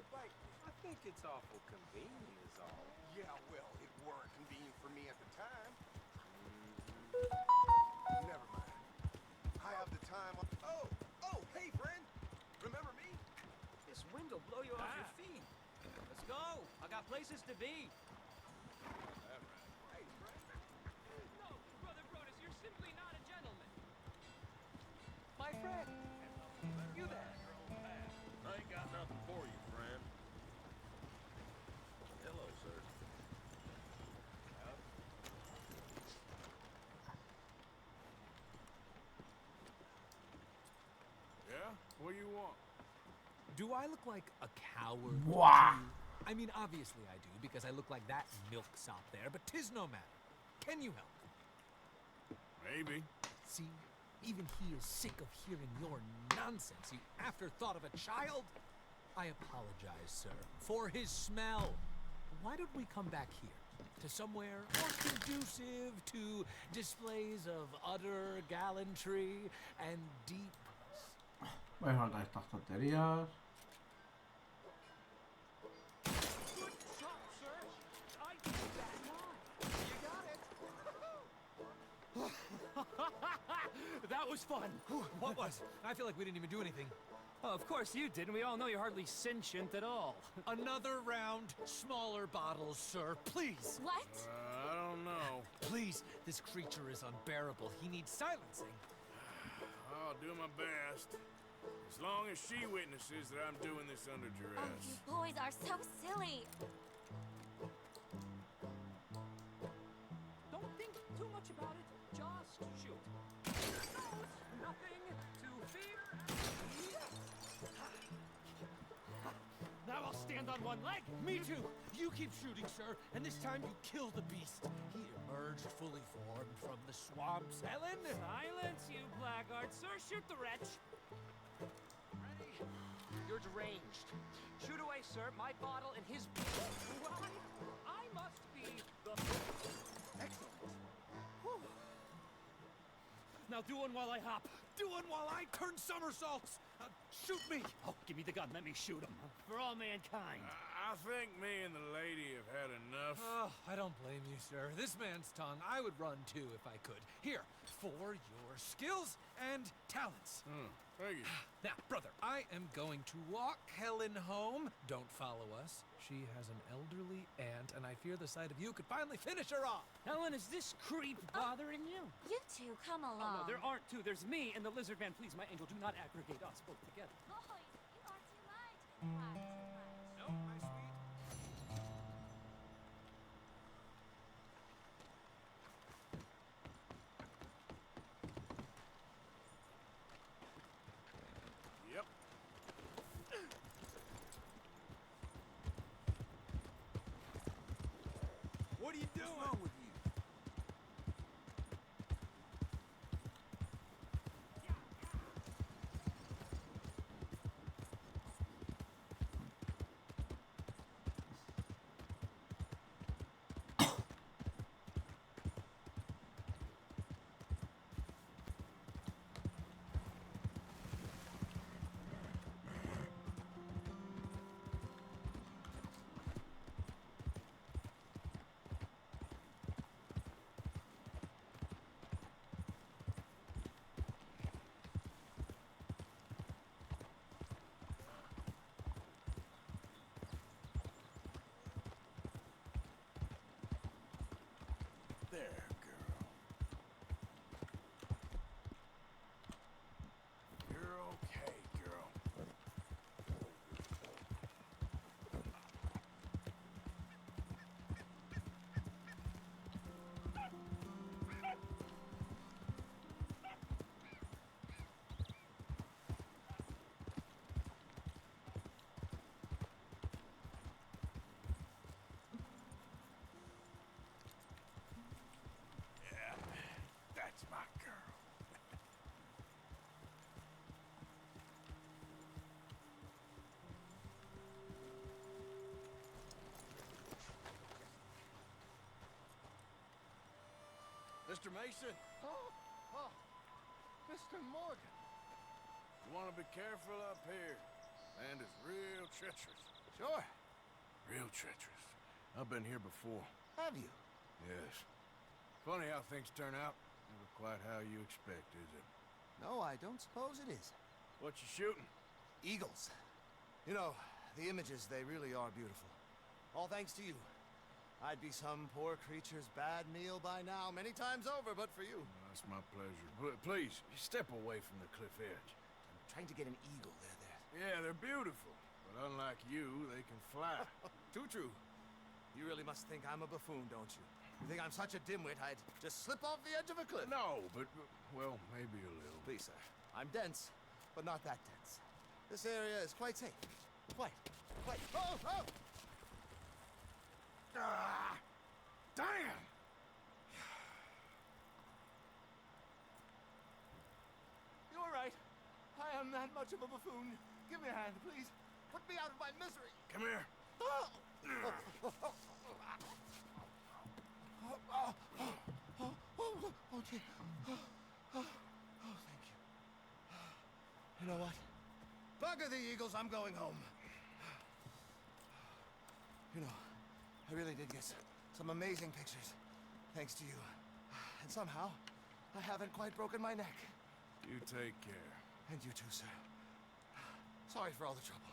I think it's awful convenient is all. Yeah, well, it weren't convenient for me at the time. Never mind. I have the time. Oh, hey, friend. Remember me? This wind will blow you off your feet. Let's go. I got places to be. Hey, friend. No, Brother Brodus, you're simply not a gentleman. My friend. You there. I ain't got nothing for you, friend. Hello, sir. Yeah? What do you want? Do I look like a coward? Wah. to you? I mean, obviously I do, because I look like that milksop there, but 'tis no matter. Can you help? Maybe. See, even he is sick of hearing your nonsense, you afterthought of a child. I apologize, sir, for his smell. Why don't we come back here? To somewhere more conducive to displays of utter gallantry and deep... Voy a saltar estas tonterías. Good shot, sir. I did that. You got it. That was fun. What was? I feel like we didn't even do anything. Oh, of course you didn't. We all know you're hardly sentient at all. Another round, smaller bottles, sir, please. What? I don't know. Please, this creature is unbearable. He needs silencing. I'll do my best. As long as she witnesses that I'm doing this under Oh, duress. you boys are so silly. Don't think too much about it. Just shoot. Nothing to fear. Now I'll stand on one leg. Me too. You keep shooting, sir, and this time you kill the beast. He emerged fully formed from the swamps. Helen? Silence, you blackguard. Sir, shoot the wretch. Ready? You're deranged. Shoot away, sir. My bottle and his... Why? I must be Now do one while I hop. Do one while I turn somersaults. Shoot me. Oh, give me the gun. Let me shoot him. For all mankind. I think me and the lady have had enough. Oh, I don't blame you, sir. This man's tongue, I would run too if I could. Here, for your skills and talents. Thank you. Now, brother, I am going to walk Helen home. Don't follow us. She has an elderly aunt, and I fear the sight of you could finally finish her off. Helen, is this creep bothering you? You two, come along. Oh, no, there aren't two. There's me and the lizard man. Please, my angel, do not aggregate us both together. Boys, you are too much. You are too much. No, my sweet. Yep. What are you doing? What's wrong with you? There, girl. You're okay, girl. Yeah, that's my girl. Mr. Mason, Oh, Mr. Morgan. you want to be careful up here. Land is real treacherous. Sure. Real treacherous. I've been here before. Have you? Yes. Funny how things turn out. Never quite how you expect, is it? No, I don't suppose it is. What you shooting? Eagles. You know, the images, they really are beautiful. All thanks to you. I'd be some poor creature's bad meal by now, many times over, but for you. That's my pleasure. Please, step away from the cliff edge. I'm trying to get an eagle there. Yeah, they're beautiful. But unlike you, they can fly. Too true. You really must think I'm a buffoon, don't you? You think I'm such a dimwit I'd just slip off the edge of a cliff? No, but, well, maybe a little. Please, sir. I'm dense, but not that dense. This area is quite safe. Quite. Oh! Ah! Damn! You're right. I am that much of a buffoon. Give me a hand, please. Put me out of my misery. Come here. Okay. Oh, thank you. You know what? Bugger the Eagles, I'm going home. You know, I really did get some amazing pictures, thanks to you. And somehow, I haven't quite broken my neck. You take care. And you too, sir. Sorry for all the trouble.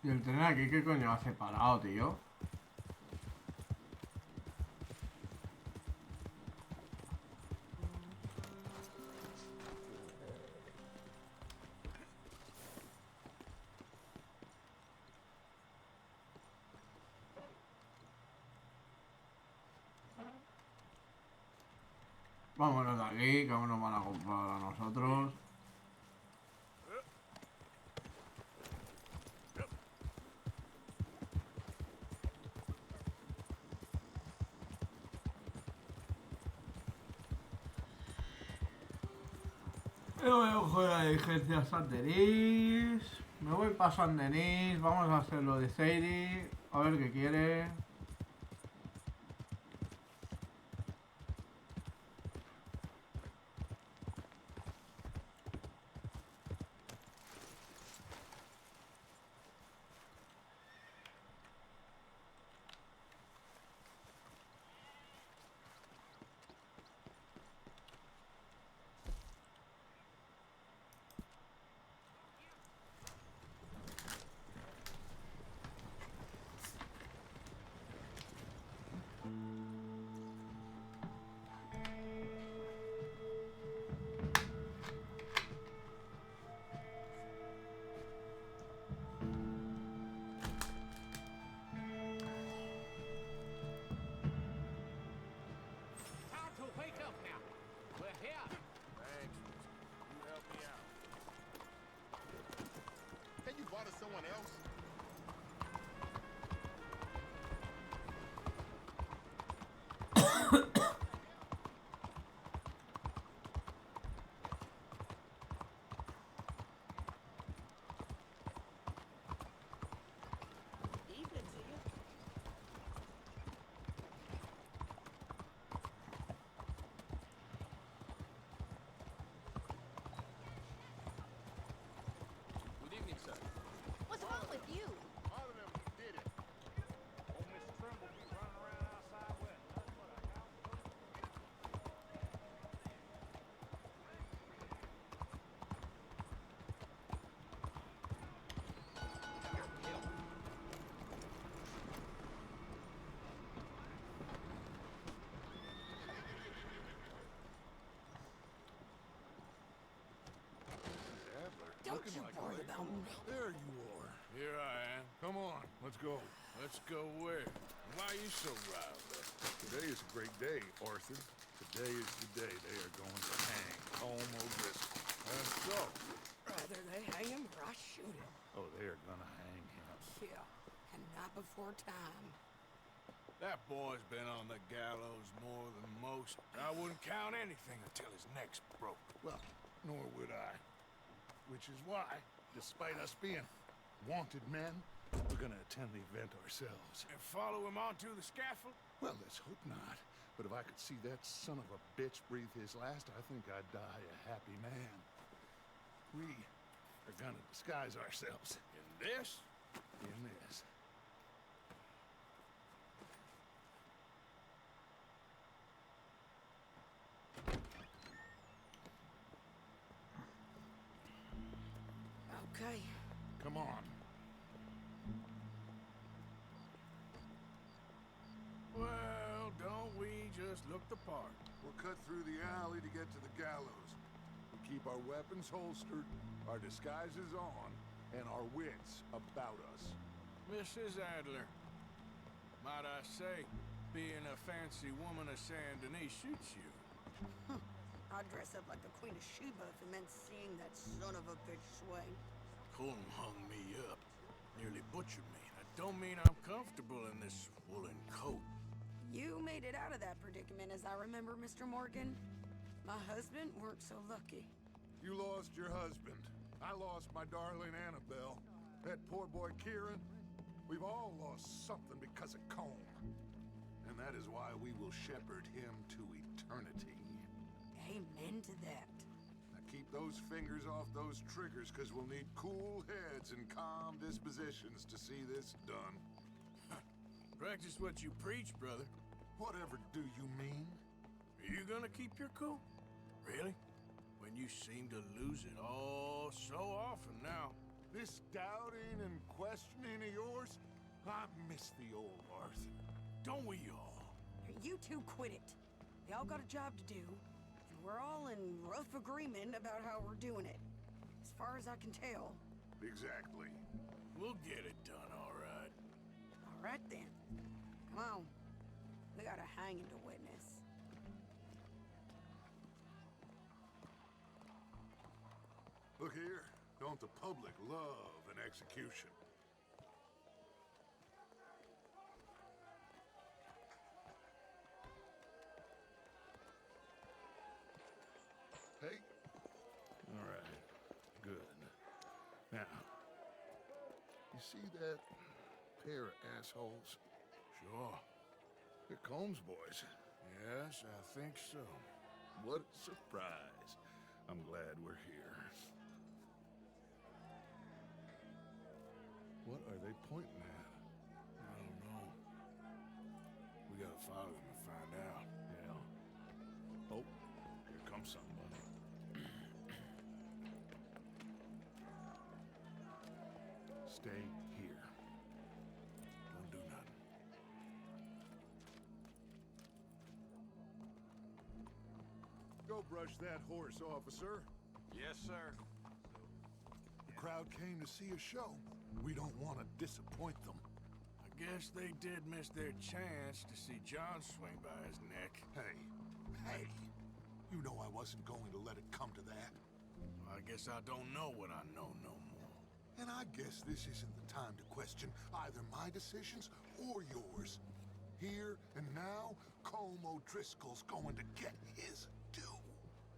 Y el tren aquí, ¿qué coño hace parado, tío? Vámonos de aquí, que aún nos van a comprar a nosotros. Yo voy a coger la diligencia a San Denis. Me voy para San Denis. Vamos a hacer lo de Sadie. A ver qué quiere. Time to wake up now. We're here. Thanks. You help me out. Can you bother someone else? Evening to you. Good evening, sir. What's wrong with you? All of them did it. Old Miss Trimble be running around outside with nothing but a couch. Don't you worry about me. There you are. Here I am. Come on, let's go. Let's go where? Why are you so riled up? Today is a great day, Arthur. Today is the day they are going to hang Tom O'Driscoll. And so? Rather they hang him or I shoot him. Oh, they are gonna hang him. Yeah, and not before time. That boy's been on the gallows more than most. I wouldn't count anything until his neck's broke. Well, nor would I. Which is why, despite us being wanted men, we're gonna attend the event ourselves. And follow him onto the scaffold? Well, let's hope not. But if I could see that son of a bitch breathe his last, I think I'd die a happy man. We are gonna disguise ourselves. In this? In this. Okay. Come on. Well, don't we just look the part? We'll cut through the alley to get to the gallows. We keep our weapons holstered, our disguises on, and our wits about us. Mrs. Adler, might I say, being a fancy woman of Saint Denis suits you. I'd dress up like the Queen of Sheba if it meant seeing that son of a bitch swing. Colm hung me up, nearly butchered me. That don't mean I'm comfortable in this woolen coat. You made it out of that predicament, as I remember, Mr. Morgan. My husband weren't so lucky. You lost your husband. I lost my darling Annabelle. That poor boy Kieran. We've all lost something because of Colm. And that is why we will shepherd him to eternity. Amen to that. Now keep those fingers off those triggers, because we'll need cool heads and calm dispositions to see this done. Practice what you preach, brother. Whatever do you mean? Are you gonna keep your cool? Really? When you seem to lose it all so often now. This doubting and questioning of yours, I miss the old Arthur. Don't we all? You two quit it. They all got a job to do, and we're all in rough agreement about how we're doing it. As far as I can tell. Exactly. We'll get it done, all right. All right then. Come on. We got a hanging to witness. Look here. Don't the public love an execution? Hey. All right. Good. Now, you see that pair of assholes? Sure. They're Combs boys. Yes, I think so. What a surprise. I'm glad we're here. What are they pointing at? I don't know. We gotta follow them and find out. Yeah. Oh, here comes somebody. Stay here. Don't do nothing. Go brush that horse, officer. Yes, sir. The crowd came to see a show. We don't want to disappoint them. I guess they did miss their chance to see John swing by his neck. Hey, you know I wasn't going to let it come to that. Well, I guess I don't know what I know no more. And I guess this isn't the time to question either my decisions or yours. Here and now, Colm O'Driscoll's going to get his due.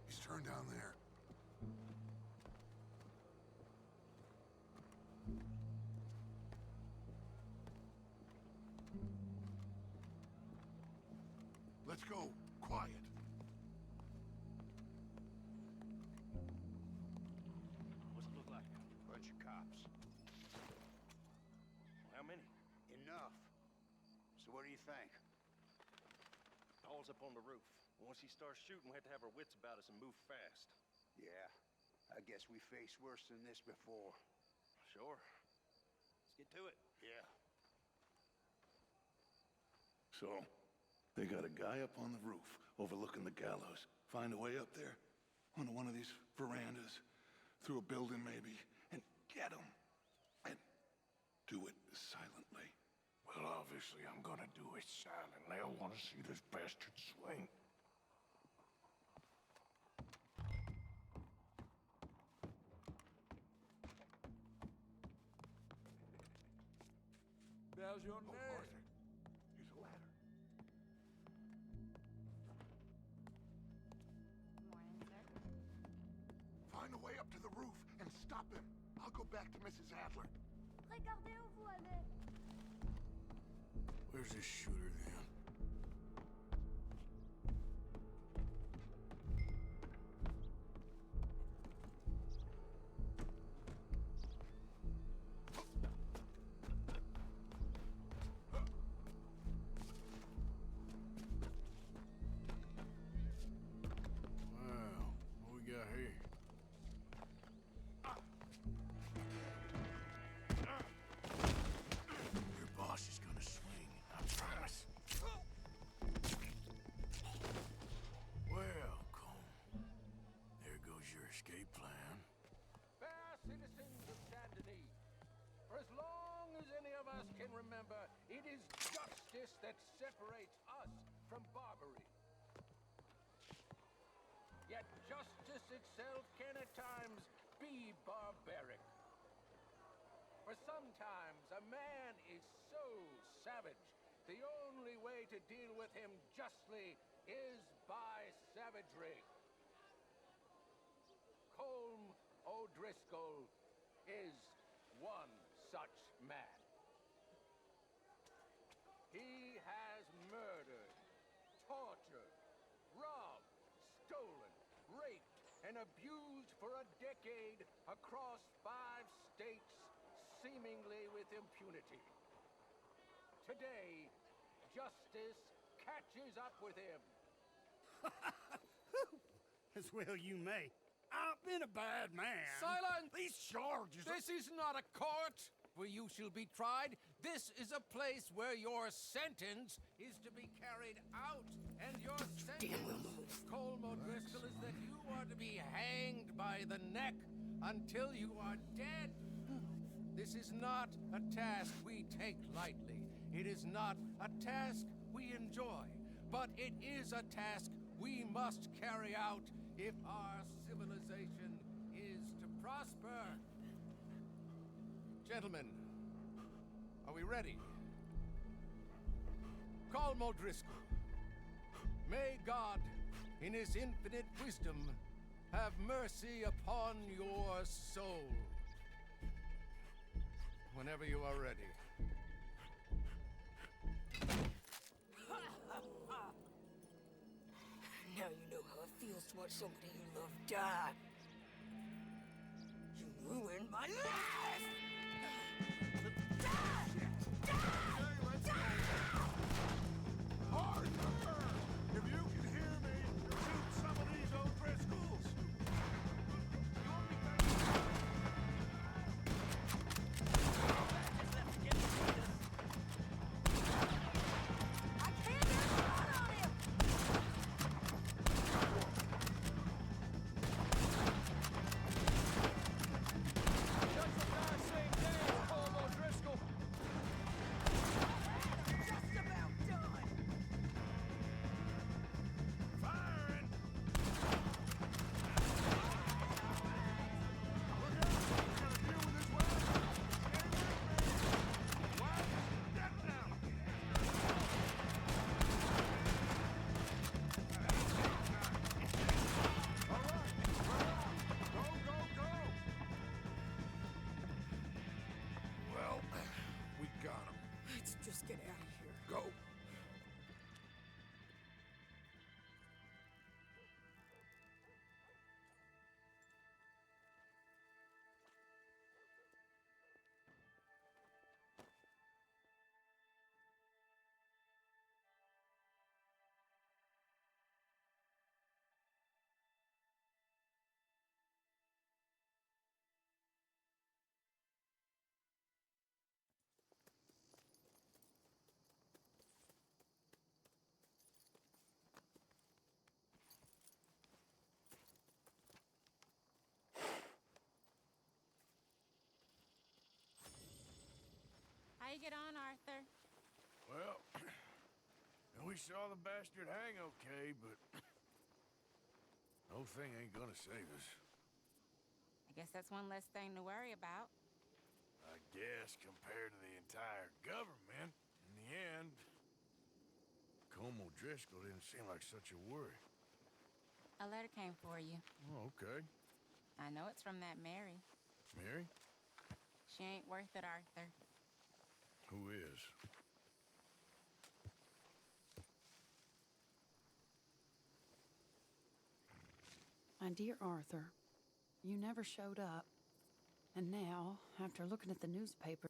He's turned down there. Let's go. Quiet. What's it look like? Bunch of cops. How many? Enough. So what do you think? Paul's up on the roof. Once he starts shooting, we have to have our wits about us and move fast. Yeah. I guess we faced worse than this before. Sure. Let's get to it. Yeah. So, they got a guy up on the roof overlooking the gallows. Find a way up there, onto one of these verandas, through a building maybe, and get him. And do it silently. Well, obviously, I'm gonna do it silently. I want to see this bastard swing. There's your name. Arthur. Here's a ladder. Morning, sir. Find a way up to the roof and stop him. I'll go back to Mrs. Adler. Regardez où vous allez. Where's this shooter, then? Well, what we got here? Your boss is gonna swing, I promise. Well, Colm, there goes your escape plan. Fair citizens of Saint Denis, for as long as any of us can remember, it is justice that separates us from barbary. Yet justice itself can at times be barbaric. For sometimes a man is so savage, the only way to deal with him justly is by savagery. Colm O'Driscoll is one such man. He has murdered, tortured, robbed, stolen, raped, and abused for a decade across 5 states, seemingly with impunity. Today, justice catches up with him. As well you may. I've been a bad man. Silence! These charges... This is not a court where you shall be tried. This is a place where your sentence is to be carried out. And your sentence, Colm O'Driscoll, is that you are to be hanged by the neck until you are dead. This is not a task we take lightly. It is not a task we enjoy. But it is a task we must carry out if our civilization is to prosper. Gentlemen, are we ready? Colm O'Driscoll, may God, in his infinite wisdom, have mercy upon your soul. Whenever you are ready. Now you know how it feels to watch somebody you love die. You ruined my life! Arthur! If you can hear me, shoot some of these O'Driscolls! Well, we got him. Let's just get out of here. Go. How you get on, Arthur? Well, we saw the bastard hang okay, but no thing ain't gonna save us. I guess that's one less thing to worry about. I guess compared to the entire government, in the end, Colm O'Driscoll didn't seem like such a worry. A letter came for you. Oh, okay. I know it's from that Mary. Mary? She ain't worth it, Arthur. Who is? My dear Arthur, you never showed up. And now, after looking at the newspaper,